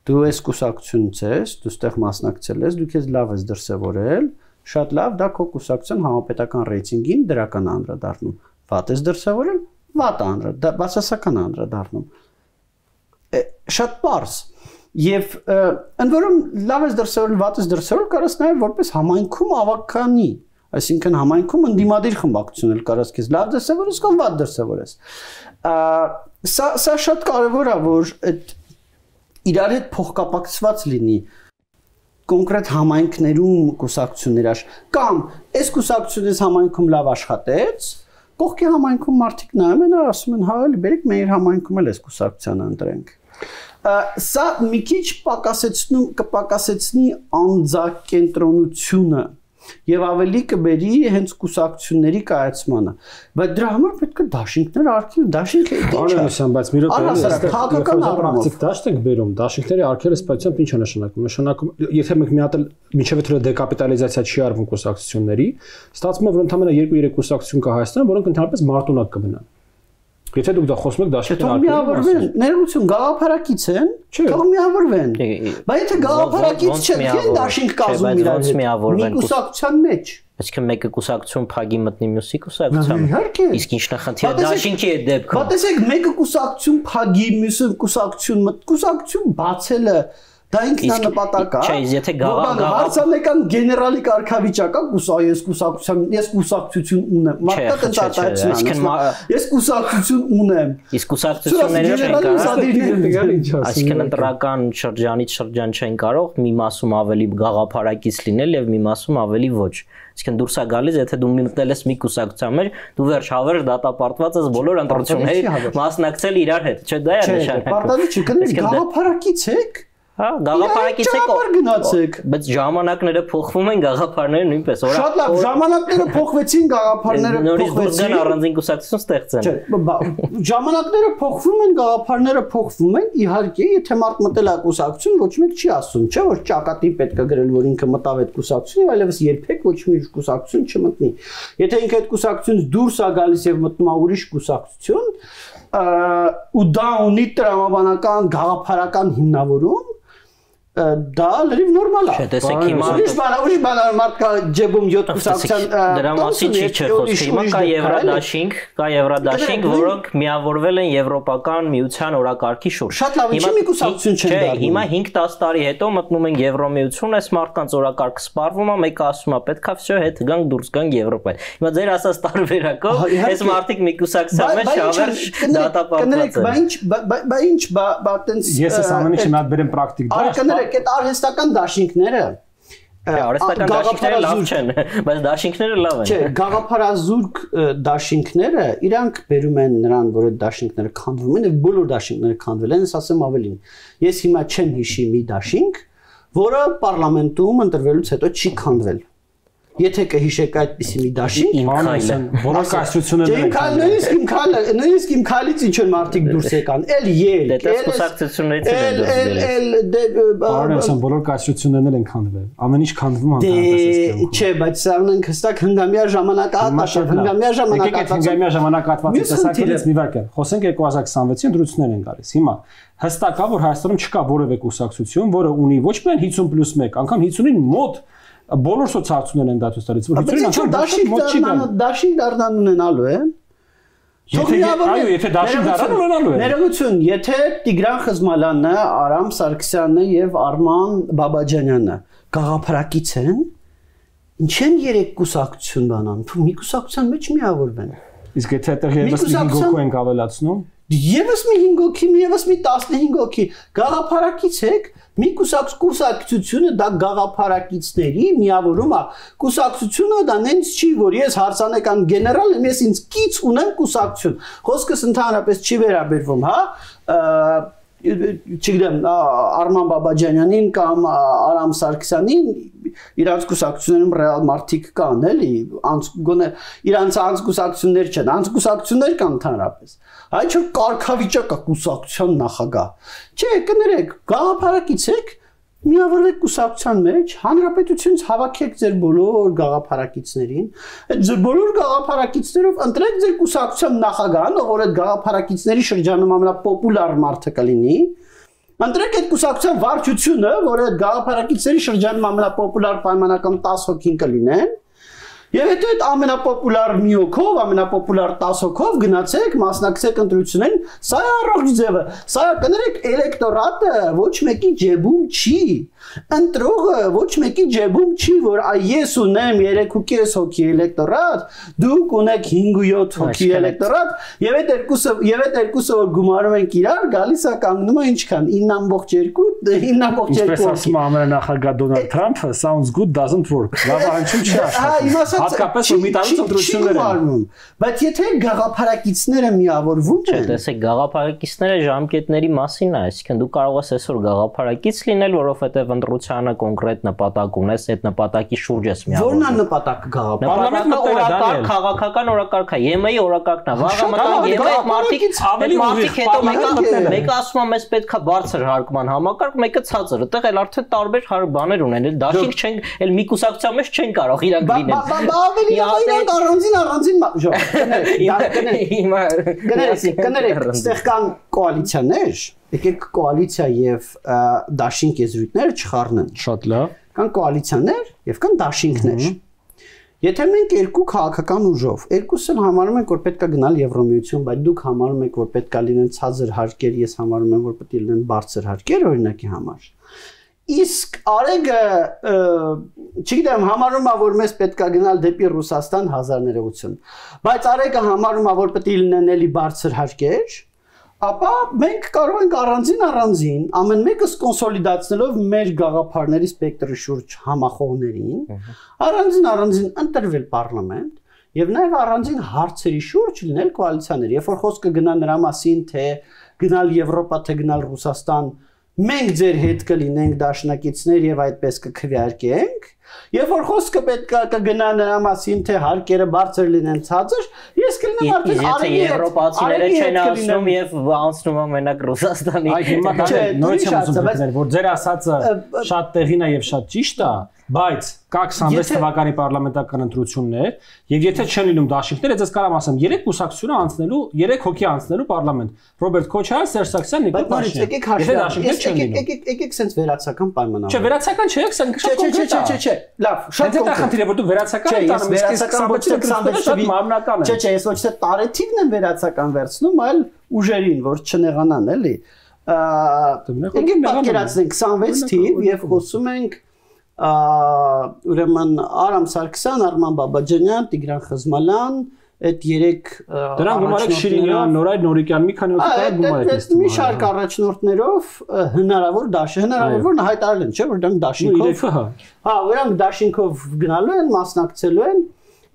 դու այս կուսակցությունից ես, դու ստեղ մասնակցել ես, դու քեզ լավ ես դրսևորել, շատ լավ, դա քո կուսակցության համապետական ռեյտինգին դրական անդրադառնում։ Վատ ես դրսևորել, վատ բացասական անդրադառնում։ Շատ པարզ Եվ ընդ որում լավ ես դրսևորել, վատ ես դրսևորել, կարաս նաև որպես համայնքում ավականի, այսինքն համայնքում ընդդիմադիր խմբակցություն էլ կարաս քեզ լավ դրսևորես կամ վատ դրսևորես։ Սա շատ կարևոր է, որ այդ իրար հետ փոխկապակցված լինի կոնկրետ համայնքներում կուսակցություններ կամ այս կուսակցությունից համայնքում լավ աշխատեց, կողքի համայնքում մարդիկ նայում են, ասում են, հա, էլի բերեք մեր համայնքում էլ այս կուսակցությանը ընտրենք։ Սա մի քիչ կպակասեցնի անձակենտրոնությունը եւ ավելի կբերի հենց կուսակցությունների կայացմանը, բայց դրա համար պետք է դաշինքներ արգել, դաշինքը Արենոսյան, բայց մի րոպե քաղաքական պրակտիկ դաշտ ենք բերում, դաշինքների արգելը սպայությամբ ինչ է նշանակում, նշանակում եթե մենք մի հատ էլ մինչեւ այդ դեկապիտալիզացիա չի արվում կուսակցությունների, ստացվում է որ ընդհանրապես 2-3 կուսակցություն կա Հայաստանում, որոնք ընդհանրապես մարտունակ կմնան Եթե դուք դա խոսում եք դաշինքն արգելել, ներողություն, գաղափարակից են, թող միավորվեն։ Բայց եթե գաղափարակից չեն, քեն դաշինք կազմում իրար մի կուսակցության մեջ։ Այսինքն մեկը կուսակցություն փագի մտնի մյուսի կուսակցության։ Իսկ ինչն է խնդիրը դաշինքի այդ դեպքում։ Պատասեք մեկը կուսակցություն փագի, մյուսը կուսակցություն բացելը Դա ինքնանպատակ է։ Չէ, եթե հարցանեկան գեներալի կարգավիճակ է, ես կուսակցություն ունեմ։ Մարդը տնտեսացիան։ Ես կուսակցություն ունեմ։ Իսկ կուսակցությունները չեն կարող։ Այսինքն ընտրական շրջանից շրջան չեն կարող մի մասում ավելի գաղափարակից լինել եւ մի մասում ավելի ոչ։ Այսինքն դուրս է գալիս, եթե դու մտնել ես մի կուսակցության մեջ, դու վերջ հավերժ դատապարտված ես բոլոր ընտրությունների մասնակցել իրար հետ, չէ՞ դա է նշանակում։ Պարտադիր չի, կներեք գաղափարակից եք։ Հա, գաղափարակից եք, բայց ժամանակները փոխվում են, գաղափարները նույնպես։ Շատ լավ, ժամանակները փոխվեցին, գաղափարները փոխվեցին, առանձին կուսակցություն ստեղծեն։ Չէ, ժամանակները փոխվում են, գաղափարները փոխվում են, իհարկե, եթե մարդ մտել է կուսակցություն, ոչ մեկ չի ասում, չէ՞ որ ճակատի պետք է գրել, որ ինքը մտավ այդ կուսակցություն, այլևս երբեք ոչ մի կուսակցություն չմտնի։ Եթե ինքը այդ կուսակցությունից դուրս է գալիս եւ մտնում է ուրիշ կուսակցություն, ու դա ունի տրամաբանական, գաղափարական հիմնավորում, դա լրիվ նորմալ է։ Չէ, տեսեք հիմա ուրիշ բան մարդկա ջեբում 7 կուսակցության դրա մասին չի խոսքը։ Հիմա կա Եվրադաշինք, որոնք միավորվել են Եվրոպական միության օրակարգի շուրջ։ Շատ լավ, ինչի մի կուսակցություն չեն դառնում։ Հիմա 5-10 տարի հետո մտնում են Եվրոմիություն, այս մարդկանց օրակարգը սպառվում է, մեկը ասում է պետքա վсё հետ գանք դուրս գանք Եվրոպա։ Հիմա ձեր ասած տարբերակով այս մարդիկ մի կուսակցության մեջ հավերժ դատապարտված են։ Բա ինչ, բա տենց ես այս ամենը մի հատ բերեմ պրակտիկ դաշտ։ Այդ արհեստական դաշինքները արհեստական դաշինքները լավ չեն, բայց դաշինքները լավ են։ Չէ, գաղափարազուրկ դաշինքները իրանք բերում են նրան, որ այդ դաշինքները քանդվում են եւ բոլոր դաշինքները քանդվել են, ես ասեմ ավելին։ Ես հիմա չեմ հիշի մի դաշինք, որը պարլամենտում ընտրվելուց հետո չի քանդվել։ Եթե կհիշեք այդպիսի մի դաշինք, որոնք կայսրությունները նույնիսկ իմ քալից ինչ են մարդիկ դուրս եկան, էլ ելք, դե կուսակցություններից են դուրս բոլոր կայսրություններն են քանդվել։ Ամեն ինչ քանդվում է հանրապետական։ Չէ, բայց սա ունենք հստակ հնգամյա ժամանակահատված, տեսակետից մի վարք է։ Խոսենք 2026-ի ընտրություններ են գալիս։ Հիմա հստակ է, որ Հայաստանում չկա որևէ կուսակցություն, որը ունի ոչ միայն 50+1, անգամ 50-ին մոտ բոլոր սոցիալություններն են դա ցույց տալիս, որ 50-ին անգամ դաշինք դառնան ունենալու է։ Եթե դաշինք դառնան ունենալու է։ Ներողություն, եթե Տիգրան Խզմալյանը, Արամ Սարգսյանը եւ Արման Բաբաջանյանը գաղափարակից են, ինչ են 3 կուսակցություն բանան, մի կուսակցության մեջ միավորվեն։ Իսկ եթե այդտեղ եւս մի գոքու ենք ավելացնում, եւս մի 5 հոգի, եւս մի 15 հոգի գաղափարակից եք, մի կուսակցությունը դա գաղափարակիցների միավորում է։ Կուսակցությունը դա նենց չի, որ ես հարցանեկան գեներալ եմ, ես ինձ կից ունեմ կուսակցություն։ Խոսքս ընդհանրապես չի վերաբերվում, հա, չգիտեմ, Արման Բաբաջանյանին կամ Արամ Սարգսյանին իրանց կուսակցություններում ռեալ մարդիկ կան, էլի, գոնե իրանց անցկուսակցություններ չեն, անցկուսակցություններ կան ընդհանրապես։ Այդ չէ կարգավիճակ է կուսակցության նախագահ։ Չէ, կներեք, գաղափարակից եք, միավորվեք կուսակցության մեջ, հանրապետությունից հավաքեք ձեր բոլոր գաղափարակիցներին, այդ ձեր բոլոր գաղափարակիցներով ընտրեք ձեր կուսակցության նախագահն, ով որ այդ գաղափարակիցների շրջանում ամենապոպուլար մարդը կլինի, ընտրեք այդ կուսակցության վարչությունը, որ այդ գաղափարակիցների շրջանում ամենապոպուլար պայմանական 10 հոգին կլինեն, եւ հետո այդ ամենապոպուլար մի հոգով, ամենապոպուլար 10 հոգով գնացեք, մասնակցեք ընտրություններին, սա է առողջ ձևը, սա կներեք էլեկտորատը ոչ մեկի ջեբում չի, ընտրողը ոչ մեկի ջեբում չի, որ ես ունեմ 3.5 հոգի էլեկտորատ, դուք ունեք 5-7 հոգի էլեկտորատ, եւ այդ երկուսը որ գումարում ենք իրար, գալիս է կանգնում է ինչքան 9.2, 9.2։ Ինչպես ասում է ամենանախագահ Դոնալդ Թրամփը, sounds good doesn't work։ Լավանչում չի աշխատում։ Հատկապես որ մի տարուց ընտրություններ են։ Բայց եթե գաղափարակիցները միավորվում են, չէ, տեսեք, գաղափարակիցները ժամկետների մասին է, այսինքն դու կարող ես այսօր գաղափարակից լինել, որովհետև ընտրությանը կոնկրետ նպատակ ունես, այդ նպատակի շուրջ ես միավորվում։ Որն է նպատակը գաղափարակը քաղաքական օրակարգը, ԵՄ-ի օրակարգն է։ Վաղը մտան ԵՄ-ի մարդիկ հետո մեկը ասում է մեզ պետքա բարձր հարկման համակարգ, մեկը ցածր։ Այդտեղ էլ արդեն տարբեր բաներ ունեն, էլ դաշինք չեն, էլ մի կուսակցության մեջ չեն կարող իրանք լինել։ Ավելի իրանք առանձին կներեք, ստեղ կան կոալիցիաներ, եկեք կոալիցիա եւ դաշինք եզրույթները չխառնեն։ Շատ լավ։ Կան կոալիցիաներ եւ կան դաշինքներ։ Եթե մենք երկու քաղաքական ուժով, երկուսը համարում ենք, որ պետք է գնալ Եվրոմիություն, բայց դուք համարում եք, որ պետք է լինեն ցածր հարկեր, ես համարում եմ, որ պետք է լինեն բարձր հարկեր օրինակի համար։ Իսկ Արեգը չգիտեմ համարում է որ մեզ պետք է գնալ դեպի Ռուսաստան 1000 ներողություն բայց Արեգը համարում է որ պետք է լինեն էլի բարձր հարկեր ապա մենք կարող ենք առանձին ամեն մեկս կոնսոլիդացնելով մեր գաղափարների սպեկտրի շուրջ համախոհներին առանձին ընտրվել պարլամենտ եւ նաեւ առանձին հարցերի շուրջ լինել կոալիցիաներ երբ որ խոսքը գնա նրա մասին թե գնալ Եվրոպա թե գնալ Ռուսաստան մենք ձեր հետ կլինենք դաշնակիցներ եւ այդպես կքվեարկենք երբ որ խոսքը պետք է կգնա նրա մասին թե հարկերը բարձր լինեն ցածր ես կլինեմ արդեն արևի եվրոպացիները չեն ասում եւ անցնում են մենակ Ռուսաստանի այ հիմա նորից եմ ուզում գտնել որ ձեր ասածը շատ տեղին է եւ շատ ճիշտ է բայց կա 26 թվականի պարլամենտական ընտրություններ եւ եթե չեն լինում դաշինքներ ես կարամ ասեմ 3 կուսակցությունը անցնելու 3 հոգի անցնելու պարլամենտ Ռոբերտ Քոչարյան Սերժ Սարգսյան Նիկոլ Փաշինյան եթե դաշինքներ չեն լինում եկեք sense վերացական պայմանավորված չէ վերացական չէ սա շատ կոնկրետ է չէ լավ շատ կոնկրետ է խնդիրը որ դու վերացական տանում իսկ 26-ը շատ մարմնական է չէ ես ոչ թե տարեթիվն եմ վերացական վերցնում այլ ուժերին որ չնեղանան էլի եկեք պատկերացնենք 26 թիվ եւ խոսում ենք ուրեմն Արամ Սարգսյան, Արման Բաբաջանյան, Տիգրան Խզմալյան, այդ 3 դրանք գումարեք Շիրինյան, Նորայր Նորիկյան մի քանի օգտակար գումարեք այս մի շարք առաջնորդներով հնարավոր որ հայտարարել են, չէ՞ որ դրանք դաշինքով հա, ուրեմն դաշինքով գնալու են, մասնակցելու են,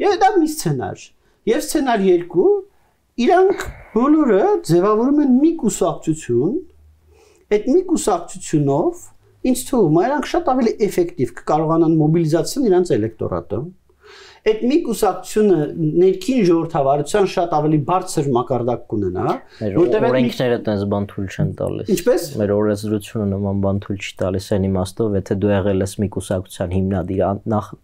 եւ դա մի սցենար։ Եվ սցենար 2 իրանք բոլորը ձևավորում են մի կուսակցություն, այդ մի կուսակցությունով Ինձ թվում է, իրանք շատ ավելի էֆեկտիվ կկարողանան մոբիլիզացնել իրանց էլեկտորատը։ Այդ մի կուսակցությունը ներքին ժողովրդավարության շատ ավելի բարձր մակարդակ կունենա, որտեղ օրենքները տենց բան թույլ չեն տալիս։ Ինչպես։ Մեր օրենսդրությունը նման բան թույլ չի տալիս այն իմաստով, եթե դու եղել ես մի կուսակցության հիմնադիր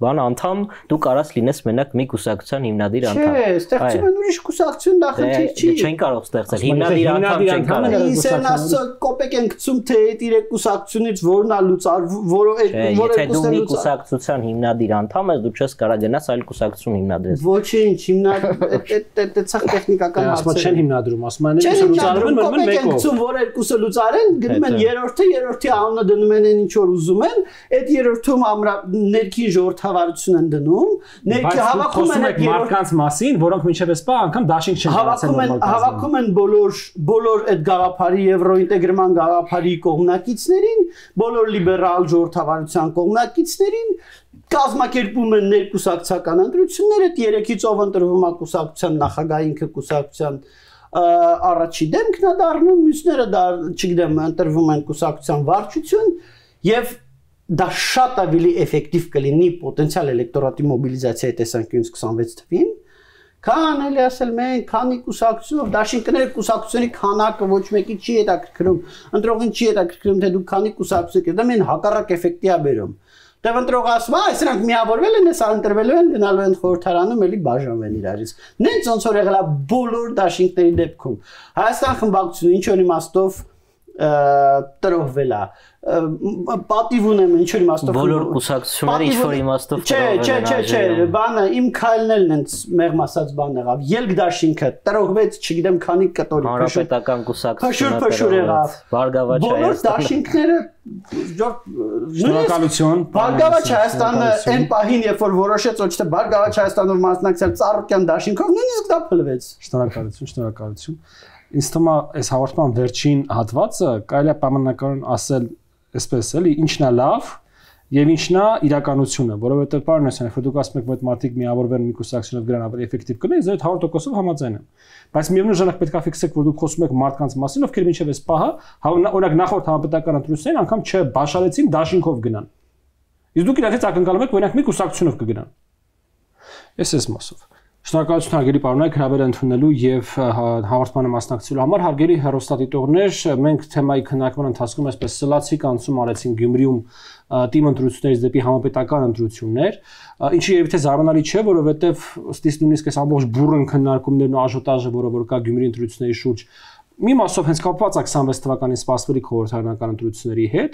բան անդամ, դու կարաս լինես մենակ մի կուսակցության հիմնադիր անդամ։ Չէ, ստեղծում են ուրիշ կուսակցություն, դա խնդիր չի։ Չեն կարող ստեղծել հիմնադիր անդամ չեն կարող։ Իսեն ասո կոպեկ են գցում թե այդ 3 կուսակցությունից որն է լուծար, որը եթե դու մի կուսակցության հիմնադիր անդամ ես, դու չես կարող գնաս այլ կուսակցություն հիմնադրես։ Ոչինչ, այդ ցախ տեխնիկական հարցեր։ Ասում չեն հիմնադրում, ասում են ինչ լուծարում են մեկով։ Գցում որ երկուսը լուծարեն, գնում են երրորդի անունը դնում են ինչ որ ուզում են, այդ երրորդում ներքին ժողովրդավարություն են դնում, ներքի հավաքում են այդ մարդկանց մասին, որոնք մինչև այսպես անգամ դաշինք չեն հավաքում են բոլոր այդ գաղափարի եվրոինտեգրման գաղափարի կողմնակիցներին, բոլոր լիբերալ ժողովրդավարության կողմնակիցներին կազմակերպում են ներկուսակցական ընտրություններ, այդ 3-ից ով ընտրվում է կուսակցության նախագահ ինքը կուսակցության առաջի դեմքն է դառնում, մյուսները դա, չգիտեմ, ընտրվում են կուսակցության վարչություն եւ դա շատ ավելի էֆեկտիվ կլինի պոտենցիալ էլեկտորատի մոբիլիզացիայի տեսանկյունից 26 թվին, քան էլի ասել մենք քանի կուսակցությունով դաշինքները կուսակցությունների քանակը ոչ մեկի չի հետաքրքրում, ընտրողին չի հետաքրքրում թե դու քանի կուսակցություն կես, դա մեն հակառակ էֆեկտի է բերում։ Դե ընտրողը ասում է, այսինքն միավորվել են, հեսա ընտրվելու են, գնալու են խորհրդարանում, էլի բաժանվեն իրարից։ Նենց ոնց որ եղել է բոլոր դաշինքների դեպքում։ Հայաստան խմբակցությունը ինչ որ իմաստով տրոհվել է։ Պատիվ ունեմ ինչ որ իմաստով բոլոր կուսակցությունները ինչ որ իմաստով Չէ, բանը իմ քայլնելն են մեղմ ասած բան եղավ։ Ելք դաշինքը տրոհվեց, չգիտեմ քանի կտորի հանրապետական կուսակցությունը փշուր եղավ։ Բարգավաճ բոլոր դաշինքները շնորհակալություն Բարգավաճ Հայաստանը այն պահին երբ որ որոշեց ոչ թե Բարգավաճ Հայաստանով մասնակցել Ծառուկյան դաշինքով նույնիսկ դա փլվեց։ Շնորհակալություն։ Ինձ թվում է այս հաղորդման վերջին հատվածը կարելի է պայմանականորեն ասել այսպես էլի ինչն է լավ եւ ինչն է իրականությունը, որովհետեւ պարոն Նեսյան, երբ դուք ասում եք որ մարդիկ միավորվեն մի կուսակցությունով դրան ավելի էֆեկտիվ կլինի, ես 100%-ով համաձայն եմ։ Բայց միևնույն ժամանակ պետք է ֆիքսեք, որ դուք խոսում եք մարդկանց մասին, ովքեր մինչև այս պահը, օրինակ նախորդ հանրապետական ընտրություններին անգամ չբաշխալեցին դաշինքով գնան։ Իսկ դուք իրենից ակնկալում եք, որ իրենք մի կուսակցությունով կգնան։ Ես ես մասով։ Շնորհակալություն հարգելի պարոնայք հրավեր ընդունելու եւ հաղորդմանը մասնակցելու համար հարգելի հեռուստադիտողներ մենք թեմայի քննարկման ընթացքում այսպես սլացիկ անցում արեցինք Գյումրիում թիմ ընտրություններից դեպի համապետական ընտրություններ ինչը երևի թե զարմանալի չէ որովհետեւ ըստ իս նույնիսկ այս ամբողջ բուրըն քննարկումներն ու աժոտաժը որ կա Գյումրի ընտրությունների շուրջ մի մասով հենց կապված է 26 թվականին սպասվելիք խորհրդարանական ընտրությունների հետ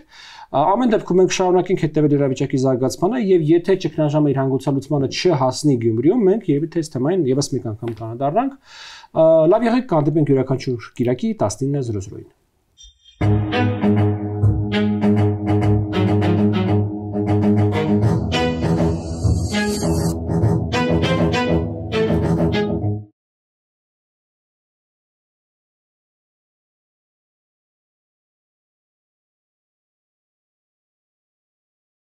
ամեն դեպքում մենք շարունակենք հետևել իրավիճակի զարգացմանը եւ եթե ճգնաժամը իր հանգուցալուծմանը չհասնի Գյումրիում մենք երևի թե այս թեմային եւս մեկ անգամ կանդրադառնանք լավ եղեք կհանդիպենք յուրաքանչյուր կիրակի 19:00-ին